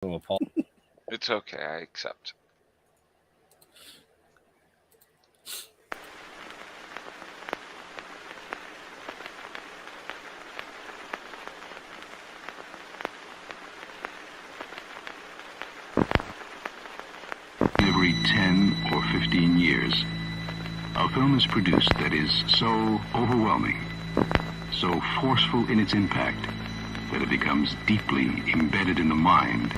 Paul. It's okay, I accept. Every 10 or 15 years, a film is produced that is so overwhelming, so forceful in its impact, that it becomes deeply embedded in the mind.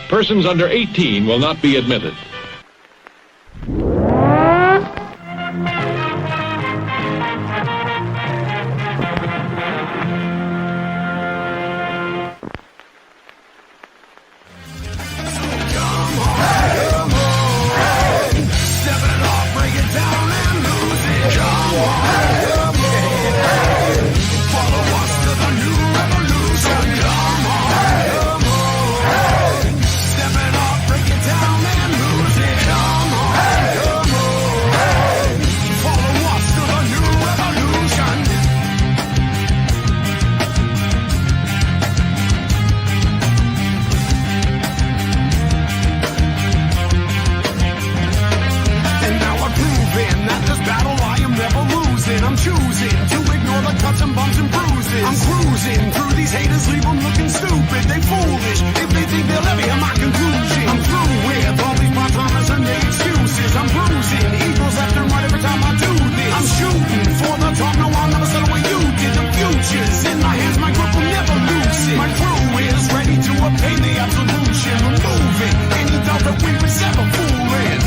Persons under 18 will not be admitted. I'm choosing to ignore the cuts and bumps and bruises. I'm cruising through these haters, leave them looking stupid. They foolish if they think they'll ever hear my conclusion. I'm through with all these part-timers and their excuses. I'm bruising egos left and right every time I do this. I'm shooting for the top, no I'll never settle where you did. The future's in my hands, my grip will never loosen. My crew is ready to obtain the absolution, removing any doubt that we was ever fooling.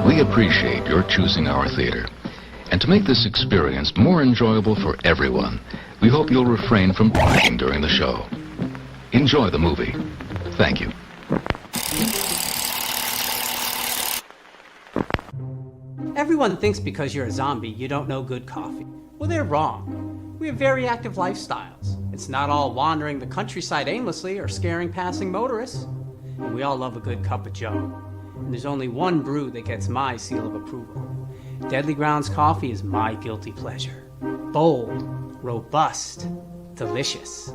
We appreciate your choosing our theater. And to make this experience more enjoyable for everyone, we hope you'll refrain from talking during the show. Enjoy the movie. Thank you. Everyone thinks because you're a zombie, you don't know good coffee. Well, they're wrong. We have very active lifestyles. It's not all wandering the countryside aimlessly or scaring passing motorists. And we all love a good cup of joe. And there's only one brew that gets my seal of approval. Deadly Grounds coffee is my guilty pleasure. Bold, robust, delicious.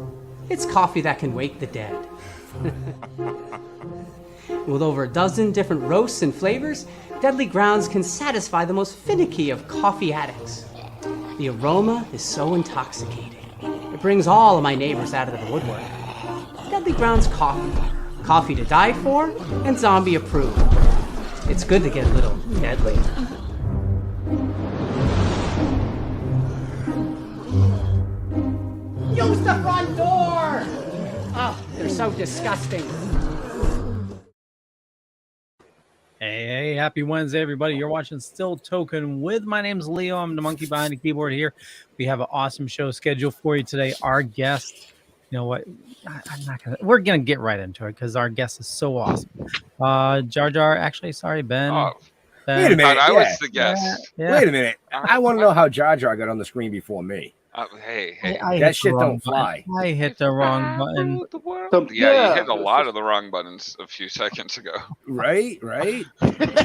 It's coffee that can wake the dead. With over a dozen different roasts and flavors, Deadly Grounds can satisfy the most finicky of coffee addicts. The aroma is so intoxicating. It brings all of my neighbors out of the woodwork. Deadly Grounds coffee. Coffee to die for and zombie approved. It's good to get a little deadly. Use the front door! Oh, they're so disgusting. Hey, happy Wednesday, everybody. You're watching Still Toking with my name's Leo. I'm the monkey behind the keyboard here. We have an awesome show scheduled for you today. Our guest, you know what? We're going to get right into it because our guest is so awesome. Jar Jar, actually, sorry, Ben. Oh, Ben. Wait a minute. I was the guest. Yeah. Wait a minute. I want to know how Jar Jar got on the screen before me. Hey. I That hit shit the don't wrong fly. button. I hit the wrong button. Yeah, you hit a lot of the wrong buttons a few seconds ago. Right?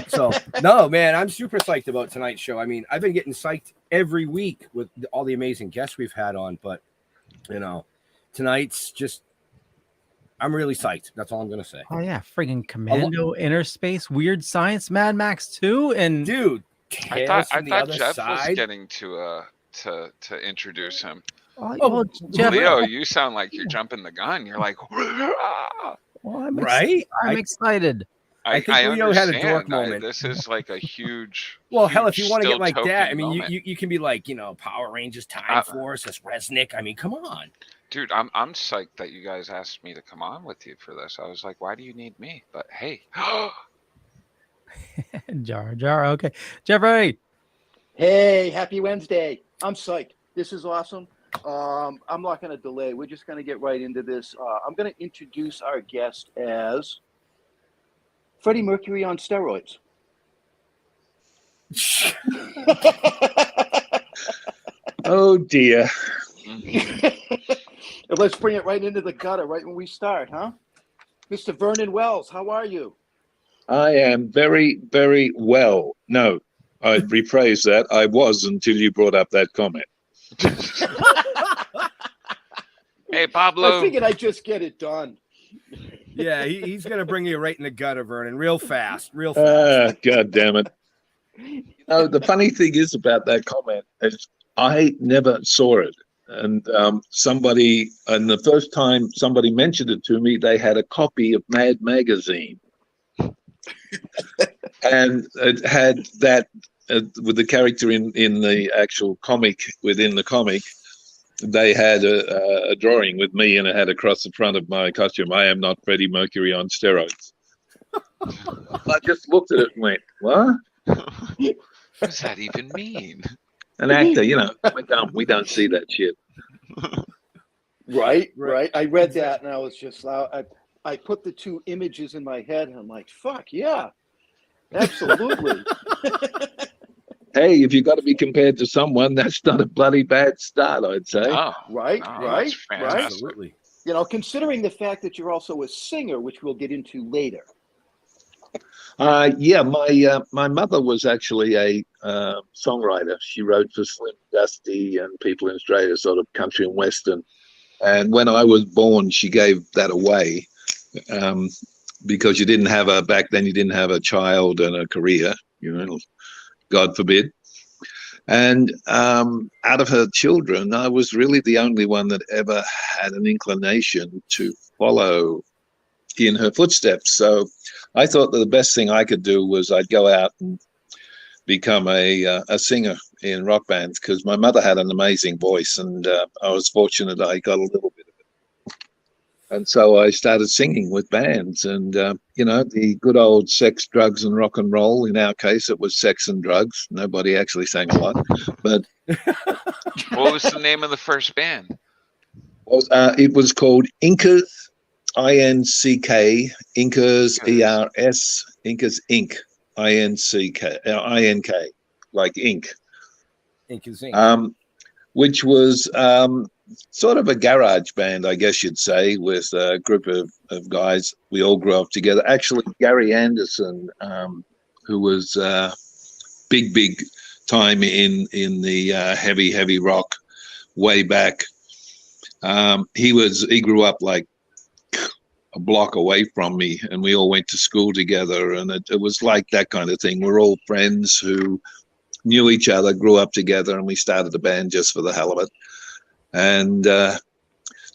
So, no, man, I'm super psyched about tonight's show. I mean, I've been getting psyched every week with all the amazing guests we've had on, but, you know, tonight's just, I'm really psyched. That's all I'm going to say. Oh, yeah. Friggin' Commando, Inner Space, Weird Science, Mad Max 2, and... Dude, I Tales thought from the Other Jeff Side. was getting to introduce him. Well, Jeff, Leo, you sound like you're jumping the gun. You're like, well, I'm Right? I'm excited. I think Leo had a understand. dork moment. This is like a huge. Well, hell, if huge you want to get Still like Toking that, I mean, moment. you can be like, you know, Power Rangers, Time Force, as Resnick. I mean, come on. Dude, I'm psyched that you guys asked me to come on with you for this. I was like, why do you need me? But hey. Jar, okay. Jeffrey. Hey, happy Wednesday. I'm psyched. This is awesome. I'm not going to delay. We're just going to get right into this. I'm going to introduce our guest as Freddie Mercury on steroids. Oh, dear. Let's bring it right into the gutter right when we start, huh? Mr. Vernon Wells, how are you? I am very, very well. No, I'd rephrase that. I was until you brought up that comment. Hey, Pablo. I figured I'd just get it done. Yeah, he's going to bring you right in the gutter, Vernon, real fast. God damn it. No, the funny thing is about that comment is I never saw it. And and the first time somebody mentioned it to me, they had a copy of Mad Magazine. And it had that with the character in the actual comic, within the comic, they had a drawing with me, and it had across the front of my costume, "I am not Freddie Mercury on steroids." I just looked at it and went, "What? What does that even mean?" An actor, you know, we don't see that shit. Right. I read that and I was just, I put the two images in my head and I'm like, fuck yeah, absolutely. Hey, if you've got to be compared to someone, that's not a bloody bad start, I'd say. Oh, Right. that's fantastic. Absolutely. You know, considering the fact that you're also a singer, which we'll get into later. Yeah, my mother was actually a songwriter. She wrote for Slim Dusty and people in Australia, sort of country and western. And when I was born, she gave that away because you didn't have back then you didn't have a child and a career, you know, God forbid. And out of her children, I was really the only one that ever had an inclination to follow in her footsteps. So I thought that the best thing I could do was I'd go out and become a singer in rock bands, because my mother had an amazing voice, and I was fortunate I got a little bit of it. And so I started singing with bands, and you know, the good old sex, drugs, and rock and roll. In our case, it was sex and drugs. Nobody actually sang a lot, but What was the name of the first band? it was called Incas, I-N-C-K, Incas, E-R-S, Incas, Inc, I-N-C-K, I-N-K, like ink. Ink is ink. Which was sort of a garage band, I guess you'd say, with a group of guys. We all grew up together. Actually, Gary Anderson, who was big time in the heavy rock way back. He grew up like a block away from me, and we all went to school together, and it was like that kind of thing. We're all friends who knew each other, grew up together, and we started a band just for the hell of it. And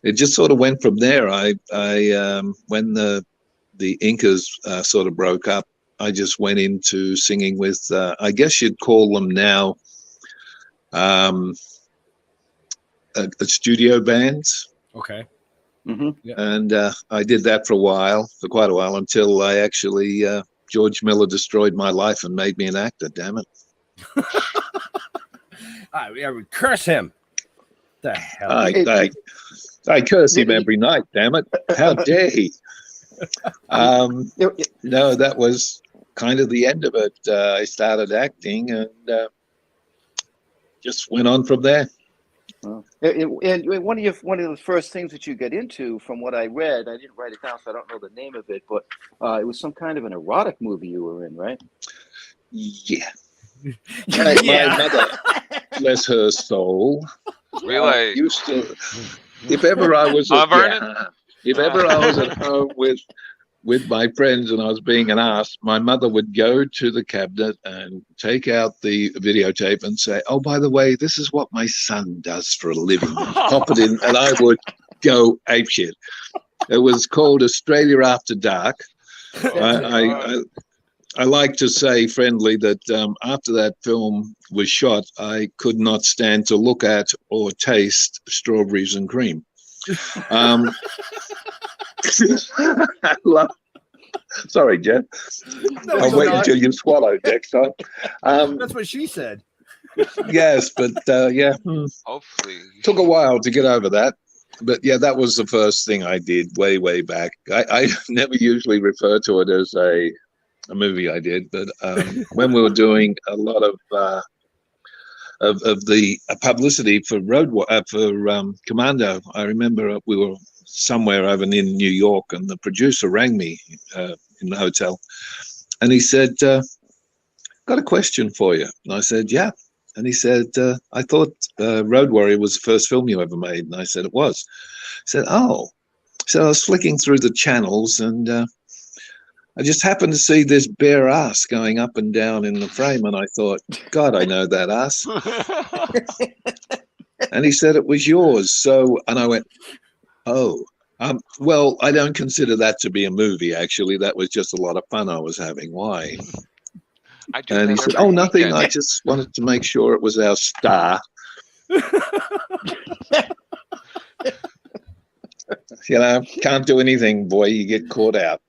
it just sort of went from there. When the Incas sort of broke up, I just went into singing with, I guess you'd call them now, a studio bands. Okay. Mm-hmm. Yeah. And I did that for quite a while, until I actually, George Miller destroyed my life and made me an actor, damn it. I would curse him. The hell? I curse him every night, damn it. How dare he? No, that was kind of the end of it. I started acting and just went on from there. And one of the first things that you get into, from what I read, I didn't write it down, so I don't know the name of it, but it was some kind of an erotic movie you were in, right? Yeah. My mother, bless her soul, Really? used to. If ever I was at home with my friends and I was being an ass, my mother would go to the cabinet and take out the videotape and say, "Oh, by the way, this is what my son does for a living." Pop it in, and I would go apeshit. It was called Australia After Dark. I like to say friendly that after that film was shot, I could not stand to look at or taste strawberries and cream. Sorry, Jeff. No, I'll wait until you swallow next time. That's what she said. Yes, but yeah, Hopefully. took a while to get over that. But yeah, that was the first thing I did way back. I never usually refer to it as a movie I did, but when we were doing a lot of the publicity for Commando, I remember we were somewhere over in New York, and the producer rang me in the hotel, and he said, "Got a question for you." And I said, "Yeah." And he said, "I thought Road Warrior was the first film you ever made." And I said, "It was." He said, "Oh." So I was flicking through the channels, and I just happened to see this bare ass going up and down in the frame, and I thought, God, I know that ass. And he said it was yours. So, and I went, oh, well, I don't consider that to be a movie, actually. That was just a lot of fun I was having. Why? And he said, oh, nothing. I just wanted to make sure it was our star. You know, can't do anything, boy. You get caught out.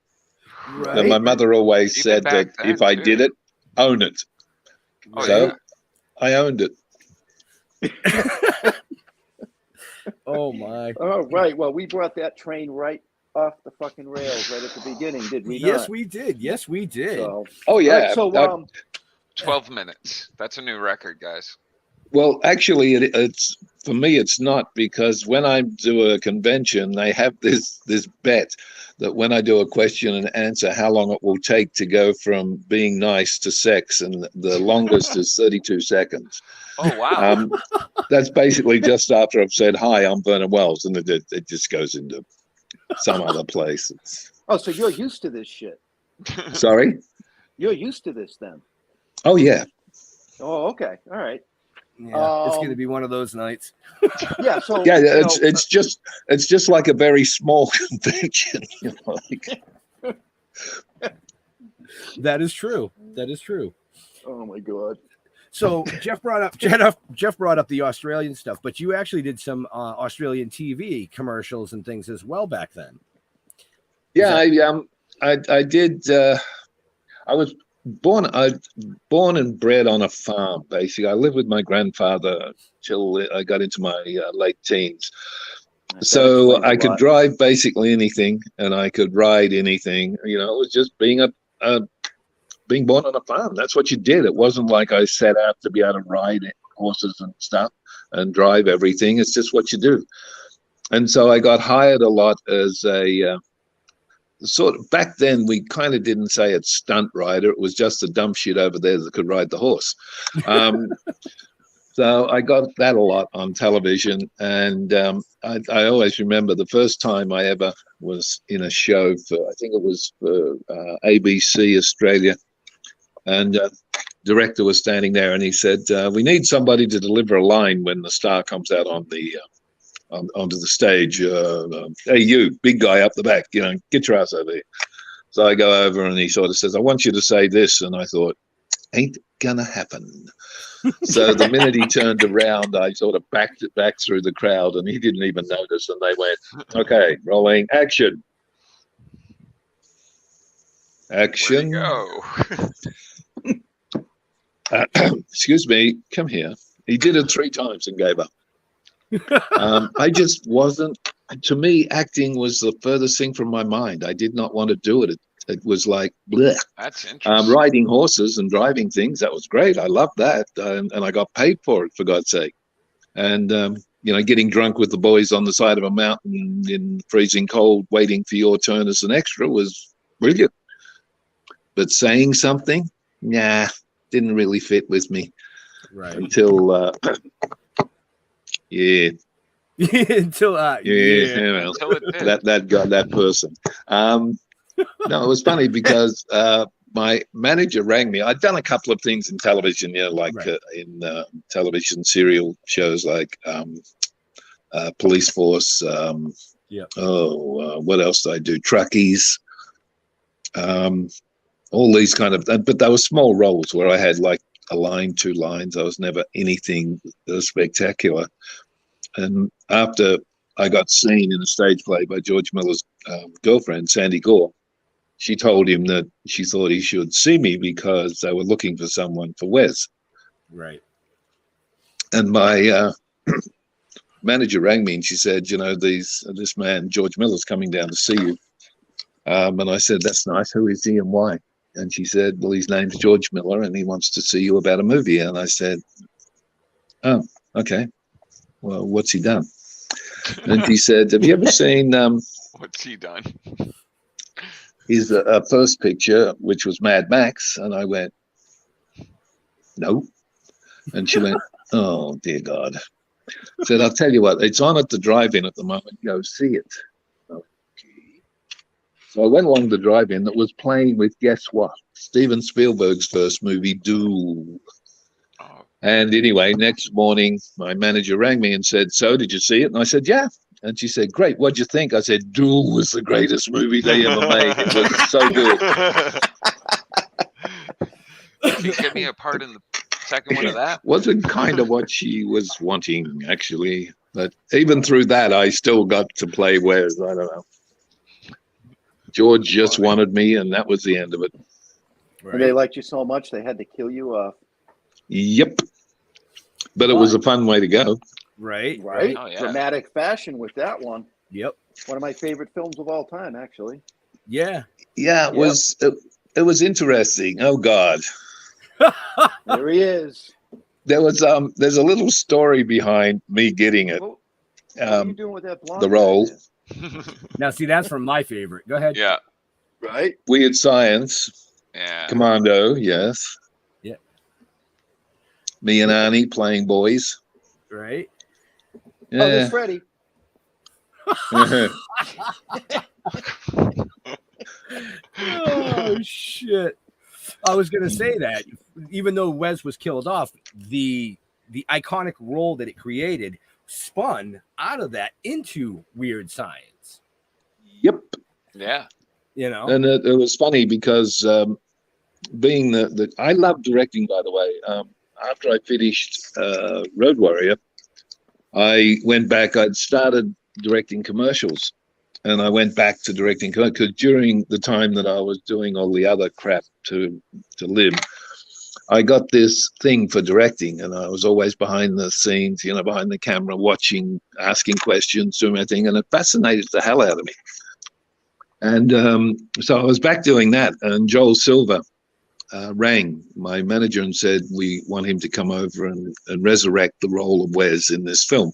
Right. And my mother always said that if I did it, own it. Oh, so yeah. I owned it. Oh my! Oh right. Well, we brought that train right off the fucking rails right at the beginning, did we? Yes, not? we did. Yes, we did. So, oh yeah. Right, so 12 minutes. That's a new record, guys. Well, actually, it's for me. It's not, because when I do a convention, they have this bet that when I do a question and answer, how long it will take to go from being nice to sex, and the longest is 32 seconds. Oh wow! That's basically just after I've said hi, I'm Vernon Wells, and it just goes into some other place. Oh, so you're used to this shit? Sorry? You're used to this then? Oh yeah. Oh okay, all right. Yeah, it's going to be one of those nights. Yeah, so yeah, it's just like a very small convention. You know, like. That is true. That is true. Oh my god. So Jeff brought up the Australian stuff, but you actually did some Australian TV commercials and things as well back then. Yeah, I did. I was born and bred on a farm. Basically, I lived with my grandfather till I got into my late teens. So I could drive basically anything, and I could ride anything. You know, it was just being born on a farm. That's what you did. It wasn't like I set out to be able to ride horses and stuff and drive everything. It's just what you do. And so I got hired a lot as a sort of, back then we kind of didn't say it's stunt rider. It was just a dump shit over there that could ride the horse. So I got that a lot on television, and I always remember the first time I ever was in a show for, I think it was for ABC Australia, and director was standing there, and he said, "We need somebody to deliver a line when the star comes out on the onto the stage. Hey, you big guy up the back, get your ass over here." So I go over, and he sort of says, "I want you to say this," and I thought, "Ain't gonna happen." So the minute he turned around, I sort of backed it back through the crowd, and he didn't even notice. And they went, "Okay, rolling, action, action." Go. Excuse me, come here. He did it 3 times and gave up. I just wasn't. To me, acting was the furthest thing from my mind. I did not want to do it. It was like, bleh. That's interesting. Riding horses and driving things, that was great. I loved that. And I got paid for it, for God's sake. And, getting drunk with the boys on the side of a mountain in freezing cold, waiting for your turn as an extra was brilliant. But saying something, nah, didn't really fit with me. Right. Until, yeah. Until well, Until it did. that got that person. No, it was funny because my manager rang me. I'd done a couple of things in television, in television serial shows like Police Force. What else did I do? Truckies. All these kind of, but they were small roles where I had like a line, 2 lines. I was never anything spectacular. And after I got seen in a stage play by George Miller's girlfriend, Sandy Gore, she told him that she thought he should see me because they were looking for someone for Wes. Right. And my manager rang me and she said, this man, George Miller's coming down to see you. And I said, that's nice. Who is he and why? And she said, well, his name's George Miller and he wants to see you about a movie. And I said, oh, okay. Well, what's he done? And he said, have you ever seen... what's he done? His first picture, which was Mad Max. And I went, no. And she went, oh, dear God. I said, I'll tell you what, it's on at the drive-in at the moment. Go see it. Okay. So I went along the drive-in that was playing with, guess what? Steven Spielberg's first movie, Duel. And anyway, next morning, my manager rang me and said, so did you see it? And I said, yeah. And she said, great. What'd you think? I said, Duel was the greatest movie they ever made. It was so good. Can you give me a part in the second one of that? Wasn't kind of what she was wanting, actually. But even through that, I still got to play Wes. I don't know. George just wanted me, and that was the end of it. Right. And they liked you so much, they had to kill you off. Yep. But it was a fun way to go. Right. Oh, yeah. Dramatic fashion with that one. Yep. One of my favorite films of all time, actually. Yeah. Yeah, it was. It was interesting. Oh God. There he is. There was there's a little story behind me getting it. What are you doing with that blonde? The role. Now, see, that's from my favorite. Go ahead. Yeah. Right. Weird Science. Yeah. Commando. Yes. Yeah. Me and Arnie playing boys. Right. Yeah. Oh, there's Freddie. Oh shit! I was gonna say that even though Wes was killed off, the iconic role that it created spun out of that into Weird Science. Yep. Yeah. You know, and it was funny because being the I love directing, by the way. After I finished Road Warrior, I went back. I'd started directing commercials, and I went back to directing because during the time that I was doing all the other crap to live, I got this thing for directing, and I was always behind the scenes, behind the camera, watching, asking questions, doing my thing, and it fascinated the hell out of me. And so I was back doing that, and Joel Silver rang my manager and said, we want him to come over and resurrect the role of Wes in this film.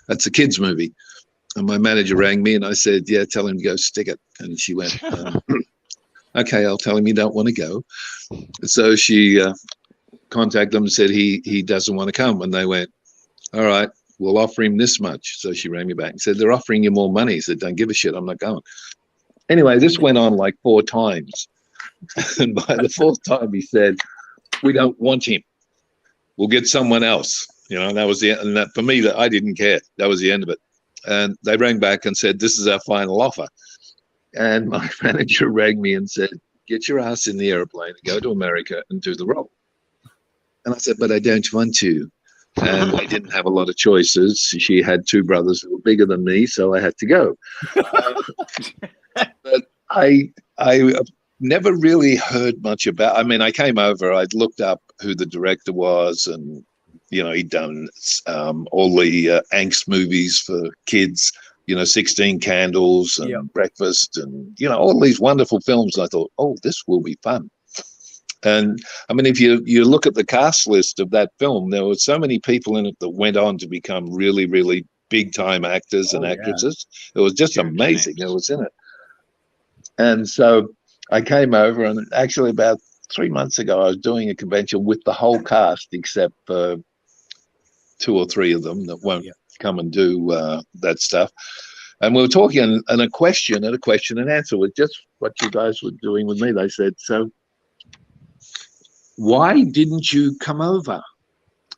That's a kids' movie. And my manager rang me and I said, yeah, tell him to go stick it. And she went, okay, I'll tell him you don't want to go. So she contacted them and said he doesn't want to come. And they went, all right, we'll offer him this much. So she rang me back and said, they're offering you more money. He said, don't give a shit, I'm not going. Anyway, this went on like 4 times. And by the 4th time, he said, we don't want him. We'll get someone else. You know, and that was the end. And that, for me, that I didn't care. That was the end of it. And they rang back and said, this is our final offer. And my manager rang me and said, get your ass in the airplane and go to America and do the role. And I said, but I don't want to. And I didn't have a lot of choices. She had 2 brothers who were bigger than me, so I had to go. But I never really heard much about. I mean, I came over. I'd looked up who the director was, and you know, he'd done all the angst movies for kids. You know, 16 Candles and Breakfast, and you know, all these wonderful films. And I thought, oh, this will be fun. And I mean, if you look at the cast list of that film, there were so many people in it that went on to become really, really big time actors and actresses. It was just amazing. It was in it. And so I came over, and actually about 3 months ago, I was doing a convention with the whole cast except for 2 or 3 of them that won't come and do that stuff. And we were talking, and a question and answer was just what you guys were doing with me. They said, so why didn't you come over?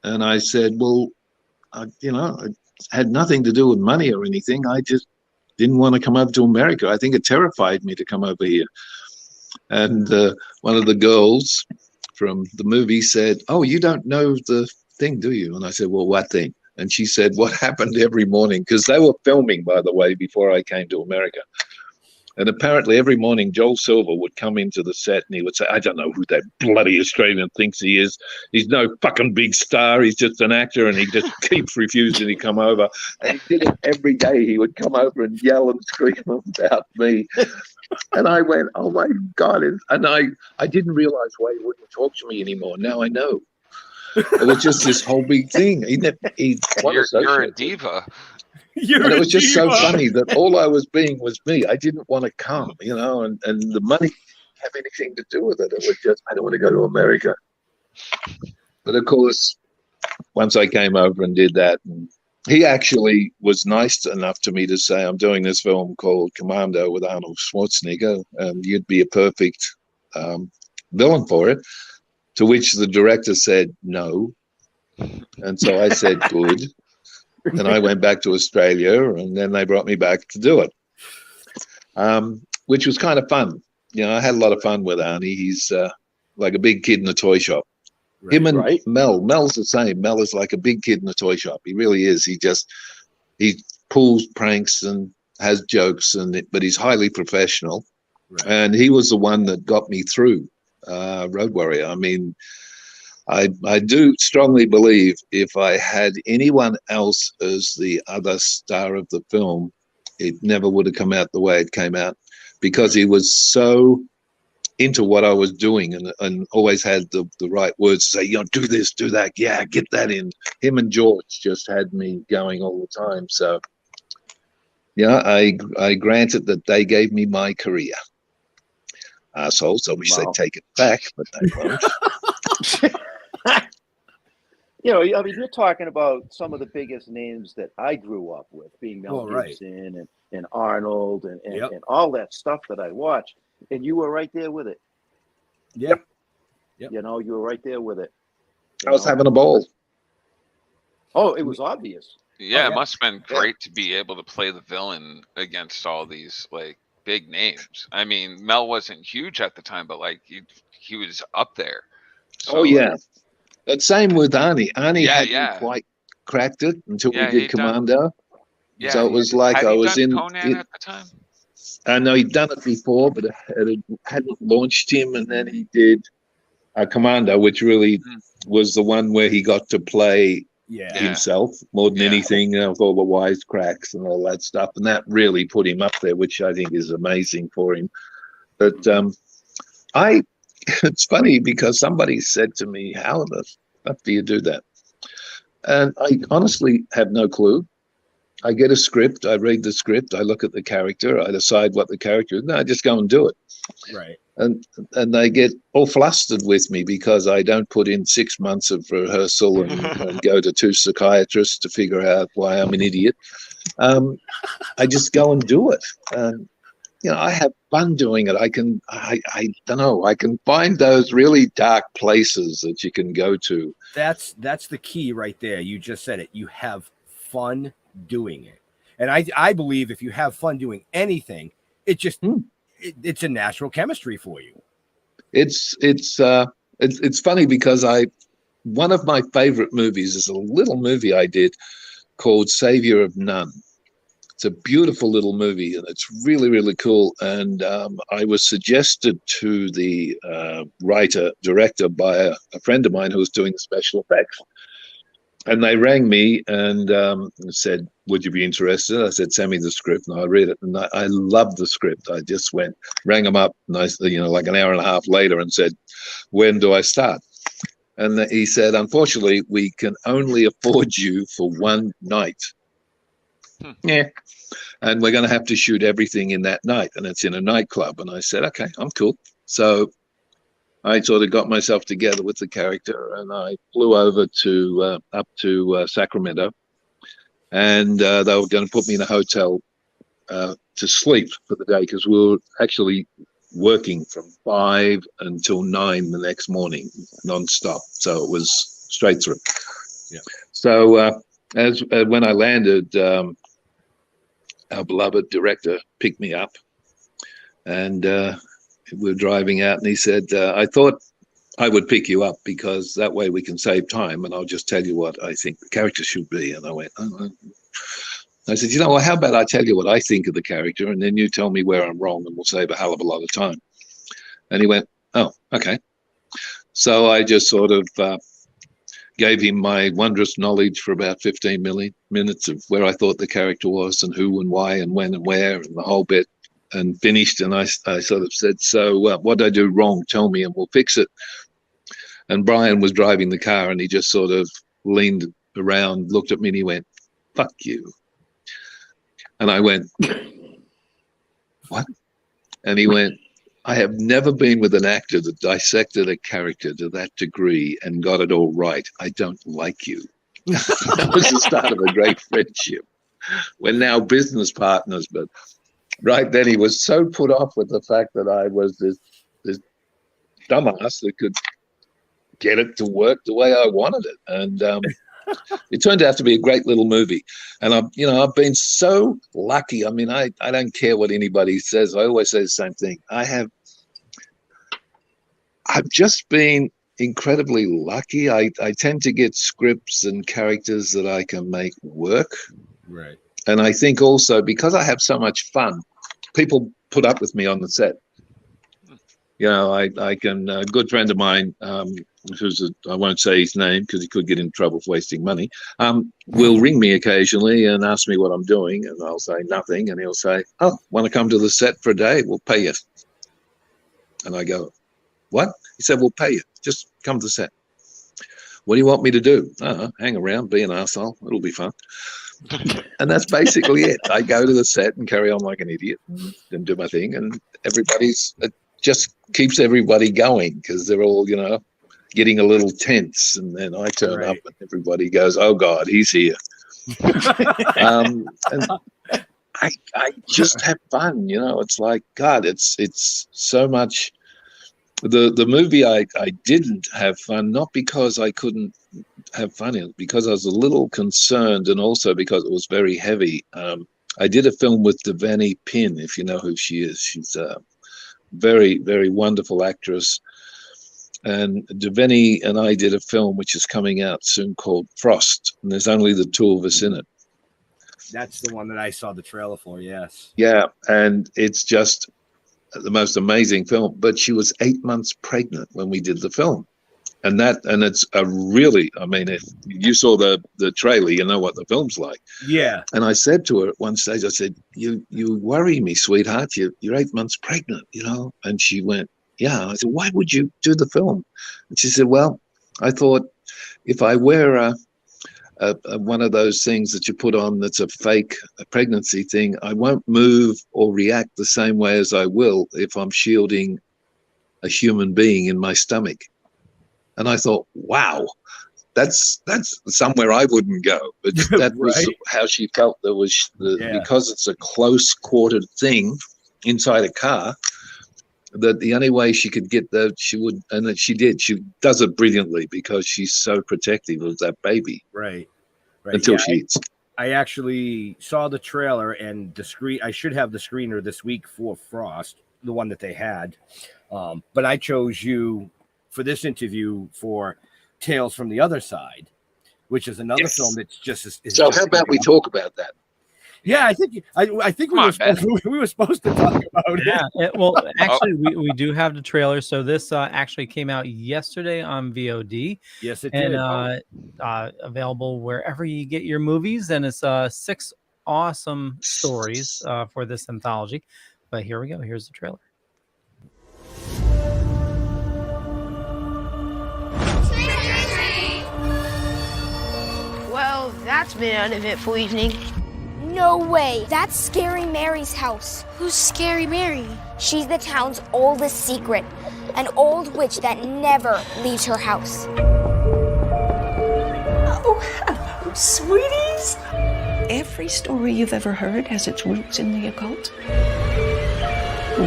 And I said, well, you know, it had nothing to do with money or anything. I just didn't want to come over to America. I think it terrified me to come over here. And one of the girls from the movie said, oh, you don't know the thing, do you? And I said, well, what thing? And she said, what happened every morning? Because they were filming, by the way, before I came to America. And apparently every morning Joel Silver would come into the set and he would say, I don't know who that bloody Australian thinks he is. He's no fucking big star. He's just an actor. And he just keeps refusing to come over. And he did it every day. He would come over and yell and scream about me. And I went, oh my God. And I didn't realize why he wouldn't talk to me anymore. Now I know. It was just this whole big thing. You're a diva. And it was just so funny that all I was being was me. I didn't want to come, you know, and the money didn't have anything to do with it. It was just, I don't want to go to America. But of course, once I came over and did that, and he actually was nice enough to me to say, I'm doing this film called Commando with Arnold Schwarzenegger, and you'd be a perfect villain for it. To which the director said, no. And so I said, good. And I went back to Australia, and then they brought me back to do it, which was kind of fun. You know, I had a lot of fun with Arnie. He's like a big kid in a toy shop. Right, him and Mel's the same. Mel is like a big kid in a toy shop. He really is. He pulls pranks and has jokes, but he's highly professional. Right. And he was the one that got me through Road Warrior. I mean, I do strongly believe if I had anyone else as the other star of the film, it never would have come out the way it came out, because he was so into what I was doing and always had the right words to say, you know, do this, do that. Yeah, get that in. Him and George just had me going all the time. So, yeah, I granted that they gave me my career. Assholes, I wish they'd take it back, but they won't. You know, I mean, you're talking about some of the biggest names that I grew up with, being Mel Gibson and Arnold and all that stuff that I watched, and you were right there with it. Yep. You know, you were right there with it. I was having a ball. Oh, it was obvious. Yeah, it must have been great to be able to play the villain against all these like big names. I mean, Mel wasn't huge at the time, but like he was up there. So, oh yeah, but same with Arnie. Arnie hadn't quite cracked it until we did Commando. So it was like I was in Conan at the time. I know he'd done it before, but it hadn't launched him. And then he did Commando, which really was the one where he got to play himself more than anything, you know, with all the wisecracks and all that stuff. And that really put him up there, which I think is amazing for him. But it's funny because somebody said to me, how the fuck do you do that? And I honestly have no clue. I get a script, I read the script, I look at the character, I decide what the character is. No, I just go and do it. Right. And they get all flustered with me because I don't put in 6 months of rehearsal and go to 2 psychiatrists to figure out why I'm an idiot. I just go and do it. I have fun doing it. I don't know, I can find those really dark places that you can go to. That's the key right there. You just said it. You have fun doing it. And I believe if you have fun doing anything, it just it's a natural chemistry for you. It's funny because one of my favorite movies is a little movie I did called Savior of None. It's a beautiful little movie and it's really, really cool. And I was suggested to the director by a friend of mine who was doing the special effects. And they rang me and said, would you be interested? I said, send me the script. And I read it. And I loved the script. I just rang them up, like an hour and a half later and said, when do I start? And he said, unfortunately, we can only afford you for one night. Yeah. And we're going to have to shoot everything in that night. And it's in a nightclub. And I said, okay, I'm cool. So I sort of got myself together with the character and I flew over up to Sacramento, and they were going to put me in a hotel to sleep for the day because we were actually working from 5 until 9 the next morning, nonstop. So it was straight through. Yeah. So when I landed, our beloved director picked me up, and we're driving out, and he said, I thought I would pick you up because that way we can save time and I'll just tell you what I think the character should be. And I went, oh. I said, how about I tell you what I think of the character and then you tell me where I'm wrong and we'll save a hell of a lot of time. And he went, oh, okay. So I just sort of gave him my wondrous knowledge for about 15 minutes of where I thought the character was and who and why and when and where and the whole bit. And finished, and I sort of said, so what did I do wrong? Tell me and we'll fix it. And Brian was driving the car and he just sort of leaned around, looked at me and he went, fuck you. And I went, what? And he went, I have never been with an actor that dissected a character to that degree and got it all right. I don't like you. That was the start of a great friendship. We're now business partners, but right then he was so put off with the fact that I was this dumbass that could get it to work the way I wanted it. And it turned out to be a great little movie. And I've been so lucky. I mean, I don't care what anybody says. I always say the same thing. I've just been incredibly lucky. I tend to get scripts and characters that I can make work. Right. And I think also because I have so much fun, people put up with me on the set. I can, a good friend of mine, I won't say his name because he could get in trouble for wasting money, will ring me occasionally and ask me what I'm doing. And I'll say nothing. And he'll say, oh, want to come to the set for a day? We'll pay you. And I go, what? He said, we'll pay you. Just come to the set. What do you want me to do? Hang around, be an arsehole. It'll be fun. And that's basically it. I go to the set and carry on like an idiot and do my thing. And it just keeps everybody going because they're all, getting a little tense. And then I turn up and everybody goes, oh, God, he's here. And I just have fun, It's like, God, it's so much. The movie I didn't have fun, not because I couldn't have fun in it, because I was a little concerned and also because it was very heavy. I did a film with Devani Pinn, if you know who she is. She's a very, very wonderful actress. And Devani and I did a film which is coming out soon called Frost, and there's only the two of us in it. That's the one that I saw the trailer for, yes. Yeah, and it's just the most amazing film. But she was 8 months pregnant when we did the film. And it's a really, I mean, if you saw the trailer, you know what the film's like. Yeah. And I said to her at one stage, I said, you worry me, sweetheart. You're 8 months pregnant, And she went, yeah. I said, why would you do the film? And she said, well, I thought if I wear one of those things that you put on that's a fake pregnancy thing. I won't move or react the same way as I will if I'm shielding a human being in my stomach. And I thought, wow, that's somewhere I wouldn't go. But that was Right. how she felt. There was because it's a close quartered thing inside a car, that the only way she could get that, she would, and that she did. She does it brilliantly because she's so protective of that baby. Right. Until she eats. I actually saw the trailer and I should have the screener this week for Frost, the one that they had. But I chose you for this interview for Tales from the Other Side, which is another film that's just so how about we talk about that? Yeah, I think we were supposed to talk about it. Well, actually, we do have the trailer. So this actually came out yesterday on VOD. Yes, it did. did. And available wherever you get your movies. And it's 6 awesome stories for this anthology. But here we go. Here's the trailer. Well, that's been an uneventful evening. No way. That's Scary Mary's house. Who's Scary Mary? She's the town's oldest secret. An old witch that never leaves her house. Oh, hello, sweeties. Every story you've ever heard has its roots in the occult.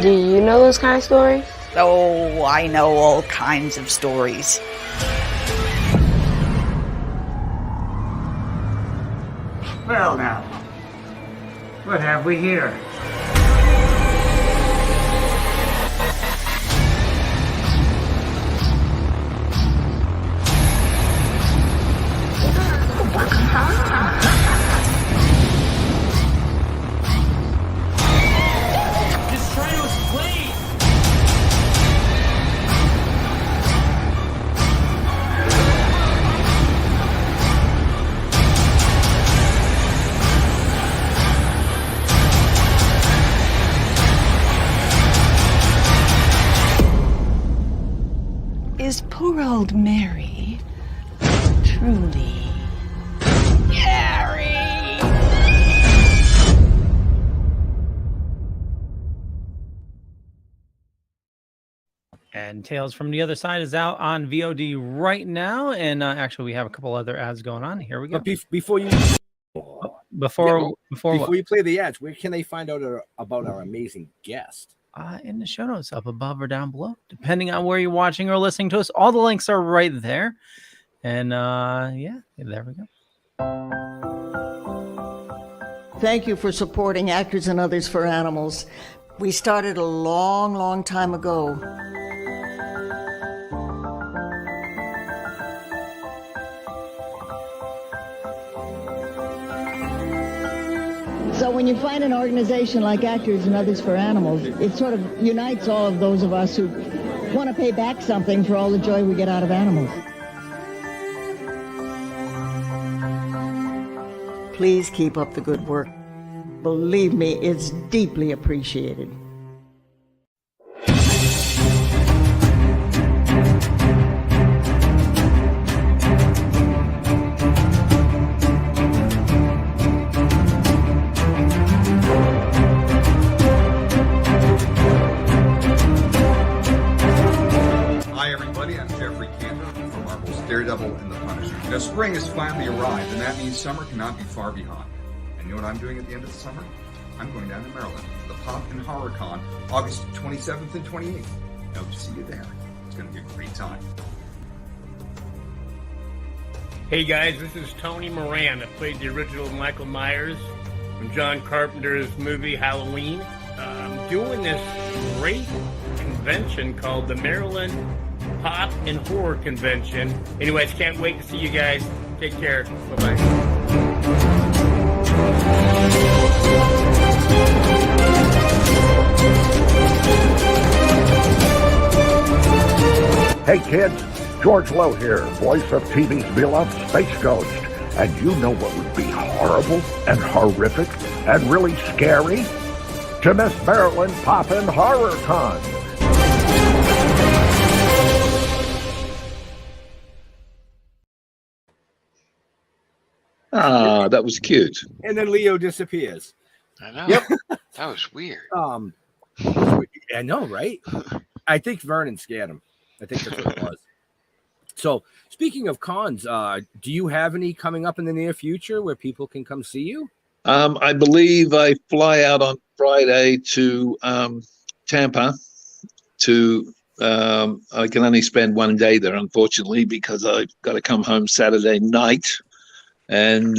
Do you know those kind of stories? Oh, I know all kinds of stories. Well now, what have we here? This train was clean! Is poor old Mary truly Mary? And Tales from the Other Side is out on VOD right now. And actually, we have a couple other ads going on. Here we go. But before you play the ads, where can they find out about our amazing guest? In the show notes up above or down below, depending on where you're watching or listening to us. All the links are right there. And yeah, there we go. Thank you for supporting Actors and Others for Animals. We started a long, long time ago. So when you find an organization like Actors and Others for Animals, it sort of unites all of those of us who want to pay back something for all the joy we get out of animals. Please keep up the good work. Believe me, it's deeply appreciated. Daredevil and the Punisher. Now, spring has finally arrived, and that means summer cannot be far behind. And you know what I'm doing at the end of the summer? I'm going down to Maryland for the Pop and Horror Con, August 27th and 28th. I hope to see you there. It's going to be a great time. Hey guys, this is Tony Moran. I played the original Michael Myers from John Carpenter's movie Halloween. I'm doing this great convention called the Maryland Pop and Horror Convention. Anyways, can't wait to see you guys. Take care. Bye-bye. Hey kids, George Lowe here, voice of TV's beloved Space Ghost. And you know what would be horrible and horrific and really scary? To miss Maryland Pop and Horror Con. Ah, that was cute. And then Leo disappears. I know. Yep. That was weird. I know, right? I think Vernon scared him. I think that's what it was. So, speaking of cons, do you have any coming up in the near future where people can come see you? I believe I fly out on Friday to Tampa. I can only spend one day there, unfortunately, because I've got to come home Saturday night and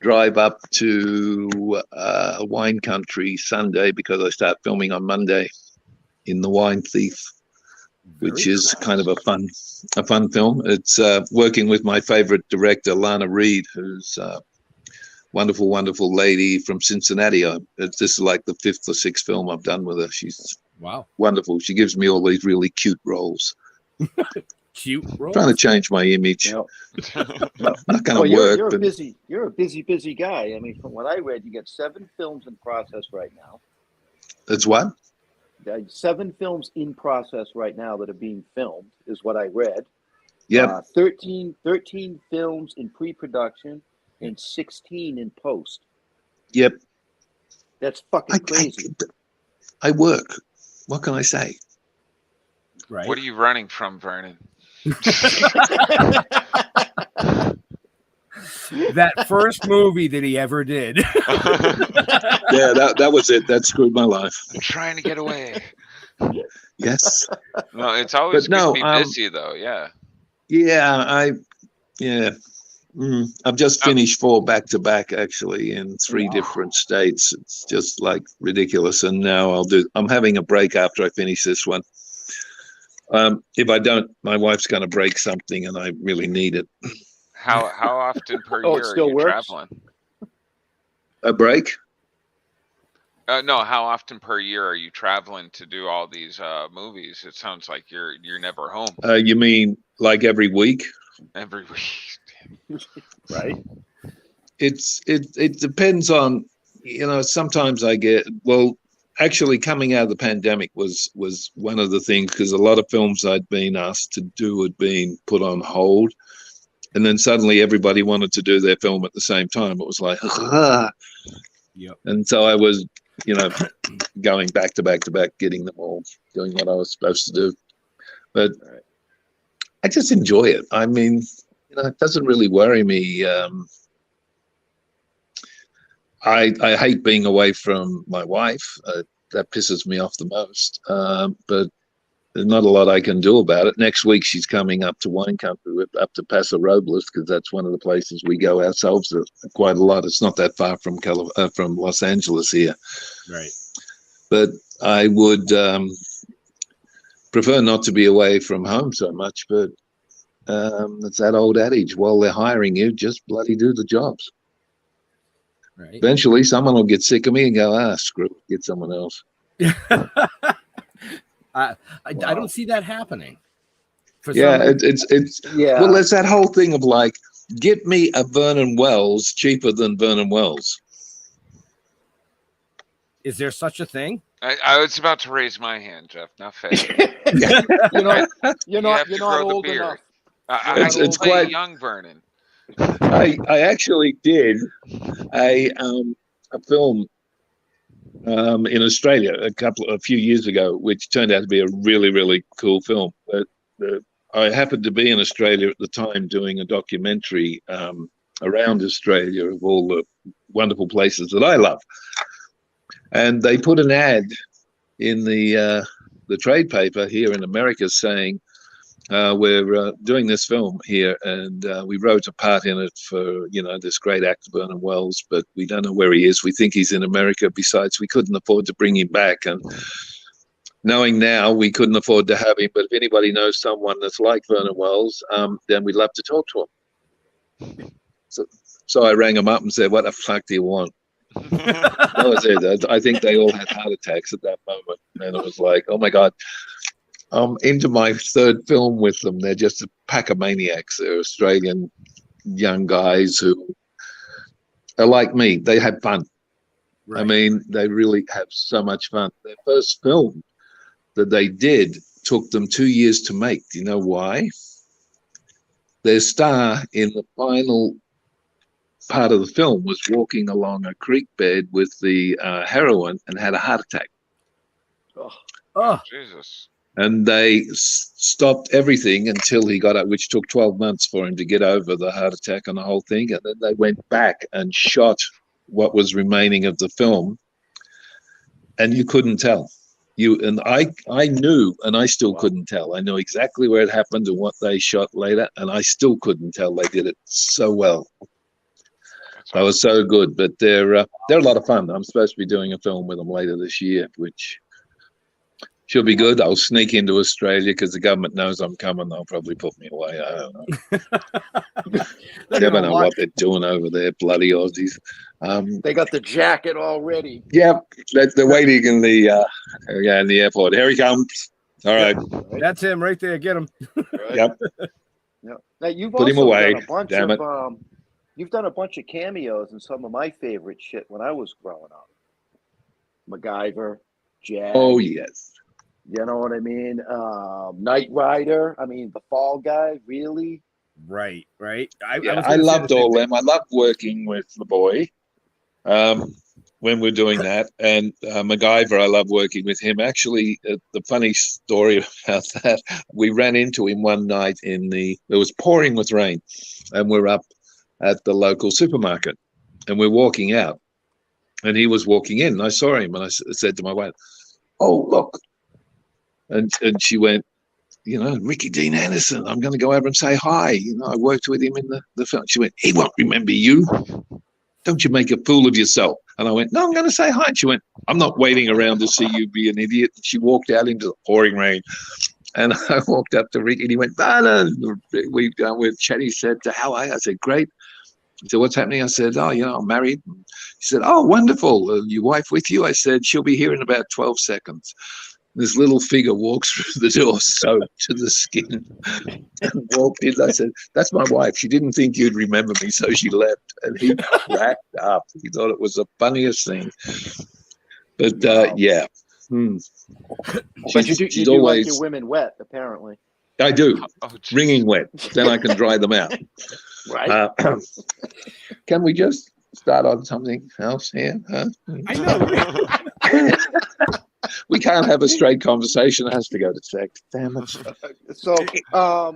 drive up to wine country Sunday, because I start filming on Monday in The Wine Thief, which is kind of a fun film. It's working with my favorite director, Lana Reed, who's wonderful, wonderful lady from Cincinnati. This is like the 5th or 6th film I've done with her. She's wonderful. She gives me all these really cute roles. Cute roles? Trying to change my image. No. Not going to work. You're a busy guy. I mean, from what I read, you got 7 films in process right now. It's what? 7 films in process right now that are being filmed is what I read. Yeah. 13 films in pre-production and 16 in post. Yep. That's fucking crazy. I work. What can I say? Right. What are you running from, Vernon? That first movie that he ever did. Yeah, that was it. That screwed my life. I'm trying to get away. Yes. No, it's always But no, good to be busy, though. Yeah. Yeah, I've just finished 4 back-to-back, actually, in 3 different states. It's just like ridiculous. And now I'm having a break after I finish this one. If I don't, my wife's going to break something, and I really need it. How often per year are you traveling? A break? No, how often per year are you traveling to do all these movies? It sounds like you're never home. You mean like every week? Every week. Right. It depends on, sometimes I get, actually coming out of the pandemic was one of the things, because a lot of films I'd been asked to do had been put on hold. And then suddenly everybody wanted to do their film at the same time. It was like, Yep. And so I was, going back to back to back, getting them all, doing what I was supposed to do. But I just enjoy it. I mean, it doesn't really worry me. I hate being away from my wife. That pisses me off the most. But there's not a lot I can do about it. Next week, she's coming up to wine country, up to Paso Robles, because that's one of the places we go ourselves quite a lot. It's not that far from Los Angeles here. Right. But I would prefer not to be away from home so much. But it's that old adage, while they're hiring you, just bloody do the jobs. Right. Eventually, someone will get sick of me and go, screw it, get someone else. I don't see that happening. It's well, there's that whole thing of like, get me a Vernon Wells cheaper than Vernon Wells. Is there such a thing? I was about to raise my hand, Jeff. Not fair. You're not old enough. It's quite young, Vernon. I actually did a film in Australia a few years ago, which turned out to be a really, really cool film. But I happened to be in Australia at the time doing a documentary around Australia of all the wonderful places that I love. And they put an ad in the trade paper here in America saying, we're doing this film here, and we wrote a part in it for, this great actor, Vernon Wells, but we don't know where he is. We think he's in America. Besides, we couldn't afford to bring him back. And knowing now, we couldn't afford to have him. But if anybody knows someone that's like Vernon Wells, then we'd love to talk to him. So I rang him up and said, what the fuck do you want? That was it. I think they all had heart attacks at that moment. And it was like, oh, my God. I'm into my 3rd film with them. They're just a pack of maniacs. They're Australian young guys who are like me. They have fun. Right. I mean, they really have so much fun. Their first film that they did took them 2 years to make. Do you know why? Their star in the final part of the film was walking along a creek bed with the heroine and had a heart attack. Oh, Jesus. And they stopped everything until he got up, which took 12 months for him to get over the heart attack and the whole thing. And then they went back and shot what was remaining of the film, and you couldn't tell. I knew, and I still couldn't tell. I knew exactly where it happened and what they shot later, and I still couldn't tell. They did it so well. They were so good, but they're a lot of fun. I'm supposed to be doing a film with them later this year, which should be good. I'll sneak into Australia because the government knows I'm coming. They'll probably put me away. I don't know. Never know what they're doing over there, bloody Aussies. They got the jacket already. Yeah, they're waiting in the airport. Here he comes. All right. That's him right there. Get him. Yep. Yeah. Now you've Put him also away. done a bunch Damn it. of you've done a bunch of cameos in some of my favorite shit when I was growing up. MacGyver, Jag. Oh yes. You know what I mean? Knight Rider. I mean, the Fall Guy. Really? Right. I loved all them. I loved working with the boy when we're doing that. And MacGyver, I love working with him. Actually, the funny story about that, we ran into him one night it was pouring with rain, and we're up at the local supermarket, and we're walking out, and he was walking in, and I saw him, and I said to my wife, "Oh, look." And she went, Ricky Dean Anderson, I'm going to go over and say hi. I worked with him in the film. She went, he won't remember you. Don't you make a fool of yourself. And I went, no, I'm going to say hi. And she went, I'm not waiting around to see you be an idiot. And she walked out into the pouring rain. And I walked up to Ricky and he went, Vernon. We're chatting. He said, how are you? I said, great. He said, what's happening? I said, I'm married. He said, oh, wonderful. Your wife with you? I said, she'll be here in about 12 seconds. This little figure walks through the door, soaked to the skin, and walked in. I said, that's my wife. She didn't think you'd remember me, so she left. And he cracked up. He thought it was the funniest thing. But, yeah. But you do always, like your women wet, apparently. I do. Wringing wet. Then I can dry them out. Right. Can we just start on something else here? Huh? I know. We can't have a straight conversation. It has to go to sex. Damn it. So,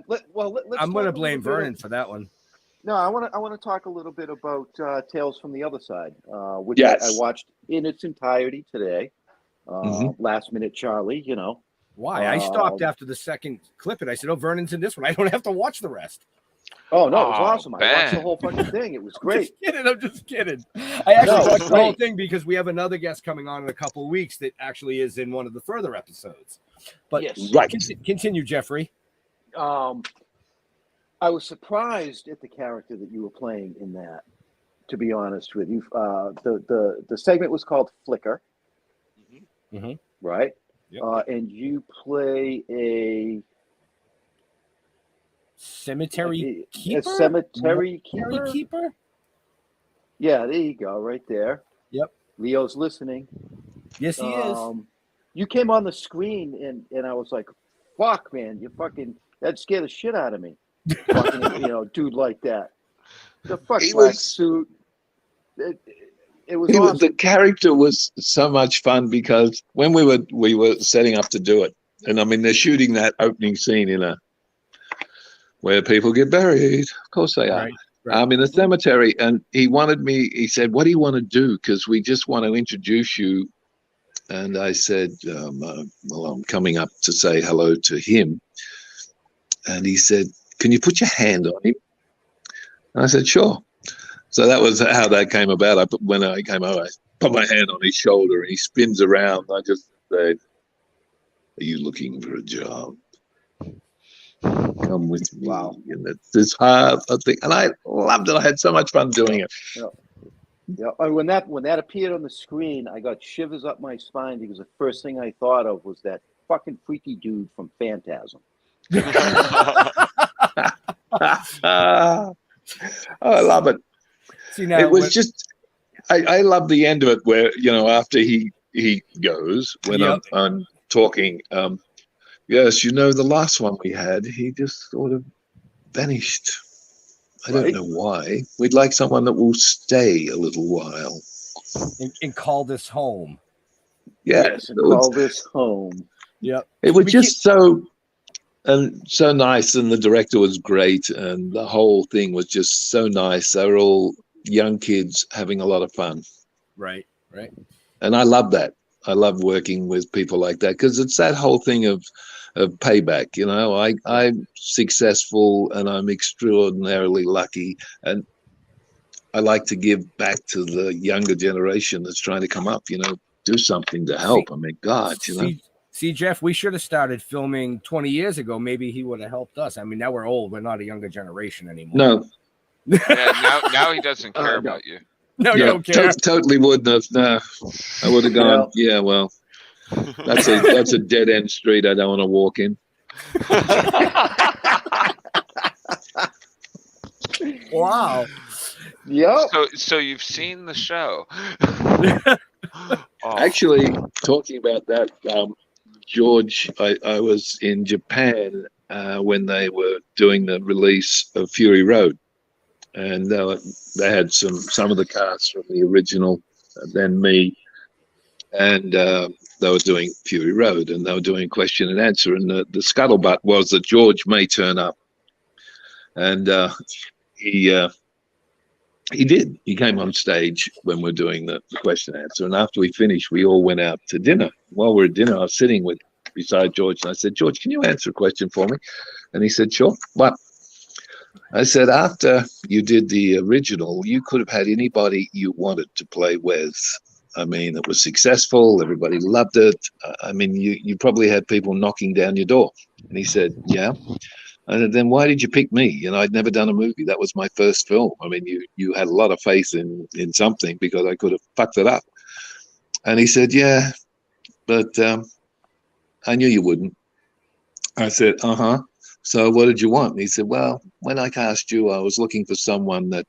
let's I'm going to blame Vernon for that one. No, I want to talk a little bit about Tales from the Other Side, which Yes. I watched in its entirety today. Last Minute Charlie, Why? I stopped after the second clip and I said, oh, Vernon's in this one. I don't have to watch the rest. Oh, no, it was awesome. man. I watched the whole fucking thing. It was great. I'm just kidding. I actually No, watched the whole great. thing because we have another guest coming on in a couple of weeks that actually is in one of the further episodes. But Yes. Right. Continue, Jeffrey. I was surprised at the character that you were playing in that, to be honest with you. The segment was called Flicker, right? Yep. And you play a Cemetery keeper? A cemetery keeper? keeper? Yeah, there you go, right there. Yep. Leo's listening. Yes, he is. You came on the screen and I was like, fuck, man, that scared the shit out of me. Fucking, dude like that. The fuck black suit. It was awesome. The character was so much fun because when we were setting up to do it, and I mean, they're shooting that opening scene where people get buried. Of course they are. Right. In the cemetery. And he said, what do you want to do? Because we just want to introduce you. And I said, well, I'm coming up to say hello to him. And he said, can you put your hand on him? And I said, sure. So that was how that came about. When I came over, I put my hand on his shoulder and he spins around. I just said, are you looking for a job? Come with me. Wow. And it's this hard thing. And I loved it. I had so much fun doing it. Yeah. When that appeared on the screen, I got shivers up my spine because the first thing I thought of was that fucking freaky dude from Phantasm. I love it. See, now, it was just, I love the end of it where, after he goes, when I'm talking, yes, the last one we had, he just sort of vanished. I don't know why. We'd like someone that will stay a little while. And call this home. Yeah. Yes, and call this home. Yep. It was just so nice, and the director was great, and the whole thing was just so nice. They were all young kids having a lot of fun. Right. And I love that. I love working with people like that because it's that whole thing of payback. You know, I'm successful and I'm extraordinarily lucky, and I like to give back to the younger generation that's trying to come up. You know, do something to help. I mean, God, you know. See, Jeff, we should have started filming 20 years ago. Maybe he would have helped us. I mean, now we're old. We're not a younger generation anymore. No. Yeah, now he doesn't care about you. No, you don't care. Totally wouldn't have. No, I would have gone. Yeah, well, that's a dead end street. I don't want to walk in. Wow. Yep. So you've seen the show. Actually, talking about that, George, I was in Japan when they were doing the release of Fury Road, and they had some of the cast from the original, then me, and they were doing Fury Road, and they were doing question and answer, and the scuttlebutt was that George may turn up, and he did. He came on stage when we're doing the question and answer, and after we finished, we all went out to dinner. While we're at dinner, I was sitting beside George, and I said, "George, can you answer a question for me?" And he said, "Sure." What? I said, "After you did the original, you could have had anybody you wanted to play Wes. I mean, it was successful. Everybody loved it. I mean, you probably had people knocking down your door." And he said, "Yeah." I said, "Then why did you pick me? You know, I'd never done a movie. That was my first film. I mean, you had a lot of faith in something because I could have fucked it up." And he said, "Yeah, but I knew you wouldn't." I said, "Uh-huh. So what did you want?" And he said, "Well, when I cast you, I was looking for someone that